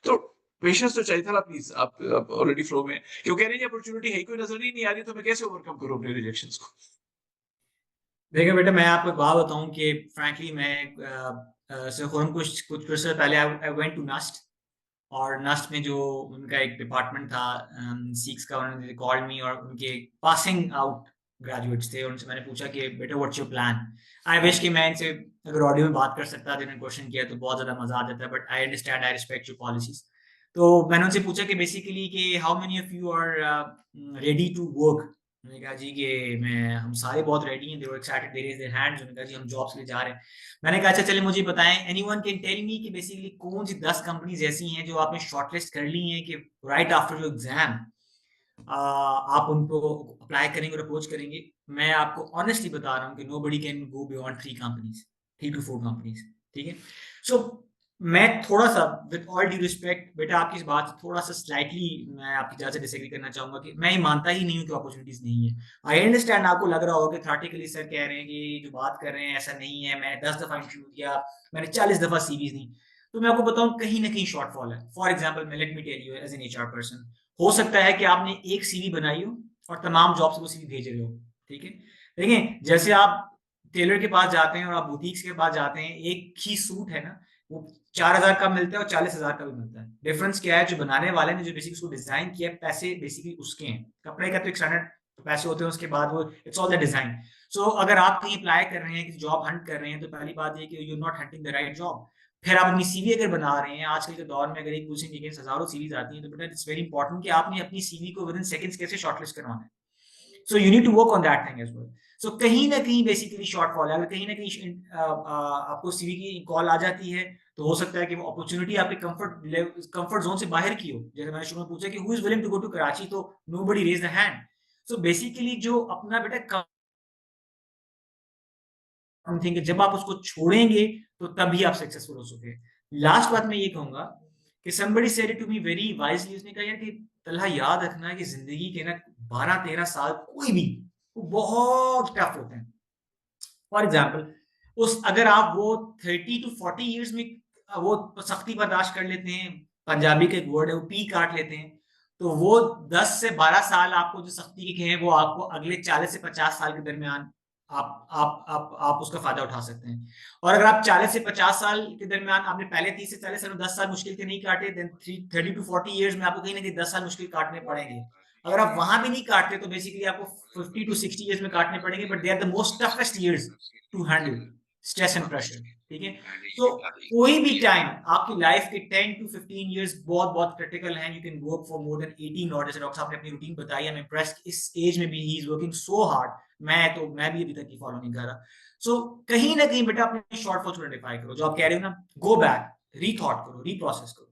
तो पेशेंस तो चाहिए था। प्लीज, आप ऑलरेडी फ्लो में, क्यों कह रहे हैं अपॉर्चुनिटी है, कोई नजर ही नहीं आ रही, तो मैं कैसे ओवरकम करूँ अपने रिजेक्शंस को? देखिए बेटा, मैं आपको एक बात बताऊं कि फ्रैंकली मैं खुरम कुछ कुछ से पहले आई वेंट टू नस्ट। और नस्ट में जो उनका एक डिपार्टमेंट था सीक्स का, उन्होंने कॉल्ड मी, और उनके पासिंग आउट ग्रेजुएट्स थे। उनसे मैंने पूछा कि बेटा what's your plan. I wish कि मैं इनसे अगर ऑडियो में बात कर सकता, जिन्होंने क्वेश्चन किया तो बहुत ज़्यादा मजा आ जाता है, but I understand, I respect your policies. तो मैंने उनसे पूछा कि बेसिकली कि how many of you are ready to work. उन्होंने कहा जी कि मैं हम सारे बहुत रेडी हैं। They were excited, they raise their hands. उन्होंने कहा जी हम जॉब्स के लिए जा रहे हैं। मैंने कहा अच्छा चलिए मुझे बताएं, एनीवन कैन टेल मी कि बेसिकली कौन सी 10 कंपनीज ऐसी हैं जो आपने शॉर्टलिस्ट कर ली हैं कि राइट आफ्टर योर एग्जाम आप उनको अप्लाई करेंगे और अप्रोच करेंगे। मैं आपको ऑनेस्टली बता रहा हूँ कि nobody can go beyond 3 to 4 companies. ठीक है, सो मैं थोड़ा सा विद ऑल ड्यू रिस्पेक्ट बेटा आपकी इस बात से थोड़ा सा स्लाइटली मैं आपकी जांच से डिसएग्री करना चाहूंगा कि मैं ये मानता ही नहीं हूँ कि अपॉर्चुनिटीज नहीं है। आई अंडरस्टैंड, आपको लग रहा होगा कि थ्योरेटिकली सर कह रहे हैं कि जो बात कर रहे हैं ऐसा नहीं है, मैंने 10 दफा इंटरव्यू दिया, मैंने 40 दफा सीवीज दी। तो मैं आपको बताऊं कहीं ना कहीं शॉर्टफॉल है। For example, let me tell you as an HR person, हो सकता है कि आपने एक सीवी बनाई हो और तमाम जॉब्स को सीवी भेज रहे हो। ठीक है, देखिए जैसे आप टेलर के पास जाते हैं और आप बुटीक्स के पास जाते हैं, एक ही सूट है ना, वो 4,000 का मिलता है और 40,000 का भी मिलता है। डिफरेंस क्या है, जो बनाने वाले ने जो बेसिकली उसको डिजाइन किया, पैसे बेसिकली उसके हैं। कपड़े का तो एक स्टैंडर्ड पैसे होते हैं, उसके बाद वो इट्स ऑल द डिजाइन। सो अगर आप कहीं अप्लाई कर रहे हैं, किसी जॉब हंट कर रहे हैं, तो पहली बात ये कि you not hunting the right job. फिर आप अपनी सीवी अगर बना रहे हैं, आजकल के दौर में अगर एक पोजीशन के अगेंस्ट हजारों सीवीज आती हैं, तो बेटा इट्स वेरी इंपॉर्टेंट कि आपने अपनी सीवी को विद इन सेकंड्स कैसे शॉर्टलिस्ट करवाना है। So you need to work on that thing as well. सो कहीं ना कहीं बेसिकली शॉर्टफॉल है। अगर कहीं ना कहीं आपको सीवी की कॉल आ जाती है, तो हो सकता है कि वो अपॉर्चुनिटी आपके कंफर्ट जोन से बाहर की हो। जैसे मैंने शुरू में पूछा कि who is willing to go to Karachi, तो nobody raise the hand. So basically जो अपना बेटा थिंक जब आप उसको छोड़ेंगे तो तभी आप सक्सेसफुल हो सके। लास्ट बात मैं ये कहूंगा कि somebody said it to me very wisely, उसने कहा यार कि तलहा याद रखना है कि जिंदगी के ना 12-13 साल कोई भी वो बहुत टफ होते हैं। फॉर एग्जाम्पल, उस अगर आप वो 30 to 40 years में वो सख्ती बर्दाश्त कर लेते हैं, पंजाबी का एक वर्ड है वो पी काट लेते हैं, तो वो 10 से 12 साल आपको जो सख्ती के हैं वो आपको अगले 40 से 50 साल के दरमियान आप उसका फायदा उठा सकते हैं। और अगर आप 40 से 50 साल के दरमियान आपने पहले 30 से 40 साल 10 साल मुश्किल के नहीं काटे, देन 30 to 40 years में आपको कहीं ना कहीं 10 साल मुश्किल काटने पड़ेंगे। अगर आप वहां भी नहीं काटते तो बेसिकली आपको 50 to 60 years में काटने पड़ेंगे, but they are the most toughest years to handle stress and pressure. ठीक है। तो कोई भी टाइम आपकी लाइफ के 10 to 15 years बहुत बहुत क्रिटिकल हैं। You can work for more than 18 और जैसे डॉक्टर साहब ने अपनी रूटीन बताई, आई एम इम्प्रेस्ड, इस एज में भी he is working so hard. मैं भी अभी तक फॉलो नहीं कर रहा। सो कहीं ना कहीं बेटा अपने शॉर्टफॉल्स को आइडेंटिफाई करो, जो आप कह रहे हो ना, गो बैक, रीथॉट करो, रीप्रोसेस करो।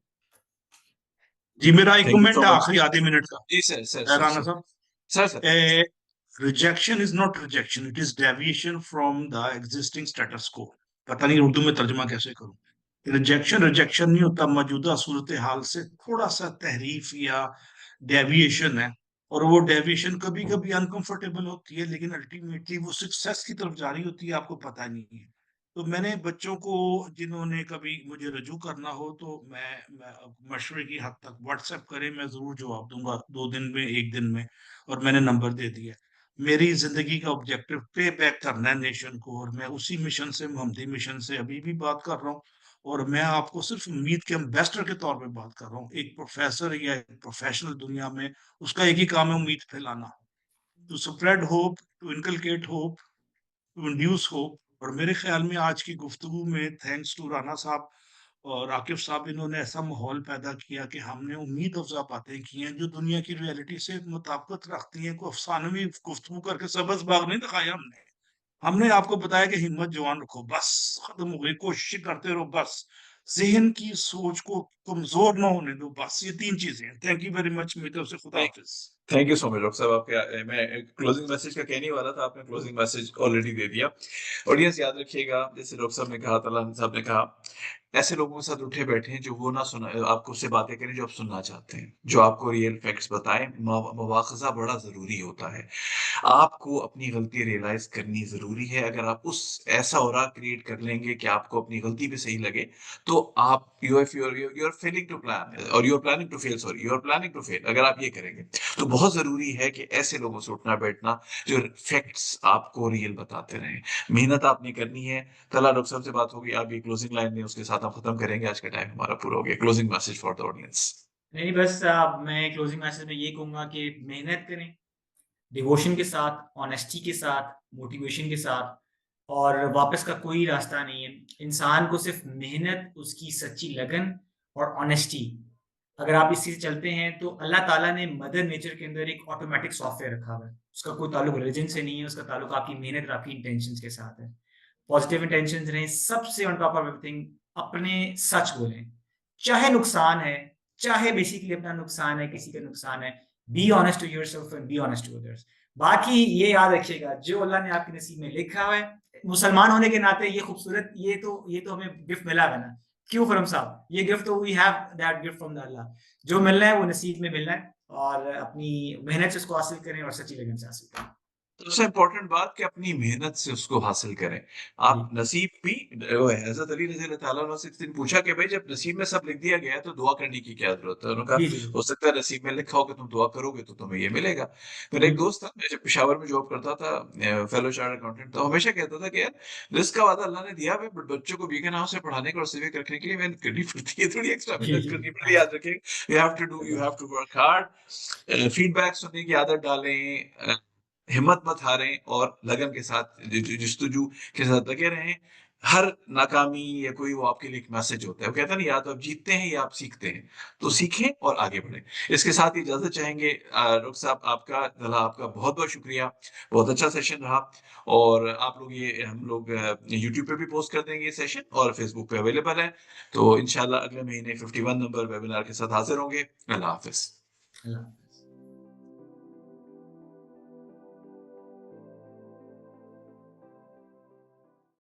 जी, मेरा एक थैंक यू कमेंट सो है मच। आखिरी आधे मिनट का। जी सर राना साहब, sir rejection is not rejection, it is deviation from the existing status को। पता नहीं उर्दू में तर्जुमा कैसे करूं। रिजेक्शन रिजेक्शन नहीं होता, मौजूदा सूरत हाल से थोड़ा सा तहरीफ या डेविएशन है। और वो डेविएशन कभी कभी अनकंफर्टेबल होती है, लेकिन अल्टीमेटली वो सक्सेस की तरफ जा रही होती है, आपको पता नहीं है। तो मैंने बच्चों को, जिन्होंने कभी मुझे रजू करना हो, तो मैं मशवरे की हद तक व्हाट्सएप करें, मैं जरूर जवाब दूंगा 2 दिन में, 1 दिन में। और मैंने नंबर दे दिया। मेरी जिंदगी का ऑब्जेक्टिव पे बैक करना है नेशन को, और मैं उसी मिशन से, मोहम्मदी मिशन से अभी भी बात कर रहा हूँ। और मैं आपको सिर्फ उम्मीद के एम्बेसडर के तौर पे बात कर रहा हूँ। एक प्रोफेसर या एक प्रोफेशनल दुनिया में, उसका एक ही काम है, उम्मीद फैलाना, to spread hope, to inculcate hope, to induce hope. और मेरे ख्याल में आज की गुफ्तगू में, थैंक्स टू राना साहब और आकिब साहब, इन्होंने ऐसा माहौल पैदा किया कि हमने उम्मीद अफजा बातें की हैं जो दुनिया की रियलिटी से मुताबिकत रखती हैं। कोई अफसानवी गुफ्तगू करके सबस बाग नहीं दिखाया हमने। हमने आपको बताया कि हिम्मत जवान रखो, बस खत्म हो गई, कोशिश करते रहो, बस जहन की सोच को कमजोर ना होने दो, बस ये 3 चीजें हैं। थैंक यू वेरी मच, मेरी तरफ से खुदा हाफिज। Thank you so much doctor साहब। आपके मैं क्लोजिंग मैसेज का कहने वाला था, आपने क्लोजिंग मैसेज ऑलरेडी दे दिया। ऑडियंस याद रखिएगा, जैसे डॉक्टर साहब ने कहा, तलान साहब ने कहा, ऐसे लोगों के साथ उठे बैठे हैं जो वो ना सुना, आपको उससे बातें करें जो आप सुनना चाहते हैं, जो आपको रियल फैक्ट्स बताएं। मवाखजा बड़ा जरूरी होता है। आपको अपनी गलती रियलाइज करनी जरूरी है। अगर आप उस ऐसा ऑरा क्रिएट कर लेंगे कि आपको अपनी गलती भी सही लगे, तो आप you are failing to plan, और you are planning to fail, sorry, you are planning to fail. अगर आप ये करेंगे तो बहुत जरूरी है कि ऐसे लोगों से उठना बैठना जो फैक्ट्स आपको रियल बताते रहें। मेहनत आपने करनी है। तला डॉक्टर साहब से बात होगी, आप ये क्लोजिंग लाइन में, उसके साथ हम खत्म करेंगे। आज का टाइम हमारा पूरा हो गया। Closing message for the audience. नहीं, बस मैं क्लोजिंग मैसेज में ये कहूंगा कि मेहनत करें, डिवोशन के साथ, ऑनेस्टी के साथ, मोटिवेशन के साथ, और वापस का कोई रास्ता नहीं है। इंसान को सिर्फ मेहनत, उसकी सच्ची लगन और ऑनेस्टी, अगर आप इसी से चलते हैं तो अल्लाह ताला ने मदर नेचर के अंदर एक ऑटोमेटिक सॉफ्टवेयर रखा हुआ है। उसका कोई ताल्लुक रिलीजन से नहीं है, उसका ताल्लुक आपकी मेहनत और आपकी इंटेंशंस के साथ है। पॉजिटिव इंटेंशंस रहें, सबसे ऑन टॉप ऑफ एवरीथिंग अपने सच बोलें, चाहे नुकसान है, चाहे बेसिकली अपना नुकसान है, किसी का नुकसान है। Be honest to yourself and be honest to others. बाकी ये याद रखिएगा, जो अल्लाह ने आपके नसीब में लिखा हुआ है, मुसलमान होने के नाते ये खूबसूरत, ये तो हमें गिफ्ट मिला है ना। क्यों खुरम साहब, ये गिफ्ट तो we have that gift from the Allah. जो मिलना है वो नसीब में मिलना है, और अपनी मेहनत से उसको हासिल करें और सच्ची लगन से हासिल करें। सबसे इम्पोर्टेंट बात कि अपनी मेहनत से उसको हासिल करें। आप जी नसीब भी, हज़रत अली रज़ी अल्लाह ताला अन्हु से एक दिन पूछा कि भाई जब नसीब में सब लिख दिया गया है तो दुआ करने की क्या ज़रूरत है? उन्होंने जी कहा जी हो सकता है नसीब में लिखा हो कि तुम दुआ करोगे तो तुम्हें ये मिलेगा। मेरा एक बिल्कुल। दोस्त था, मैं जब पेशावर में जॉब करता था, फेलो चार्टर्ड अकाउंटेंट, तो हमेशा कहता था कि यार रिस्क का वादा अल्लाह ने दिया है, बट बच्चों को बेगुनाह नाम से पढ़ाने का और सिविक रखने के लिए मेहनत करनी पड़ती है, थोड़ी एक्स्ट्रा जी मेहनत जी करनी पड़ती है। याद रखिए, you have to work hard. Feedback सुनने की आदत डालें, हिम्मत मत हारें, और लगन के साथ, जस्तजू के साथ लगे रहें। हर नाकामी या कोई वो आपके लिए एक मैसेज होता है। वो कहता है ना, या तो आप जीतते हैं या आप सीखते हैं। तो सीखें और आगे बढ़ें। इसके साथ ही इजाजत चाहेंगे। रुख साहब, आपका बहुत बहुत शुक्रिया। बहुत अच्छा सेशन रहा। और आप लोग, ये हम लोग यूट्यूब पे भी पोस्ट कर देंगे ये सेशन, और फेसबुक पे अवेलेबल है। तो इंशाल्लाह अगले महीने 51 नंबर वेबिनार के साथ हाजिर होंगे। अल्लाह हाफिज। अल्लाह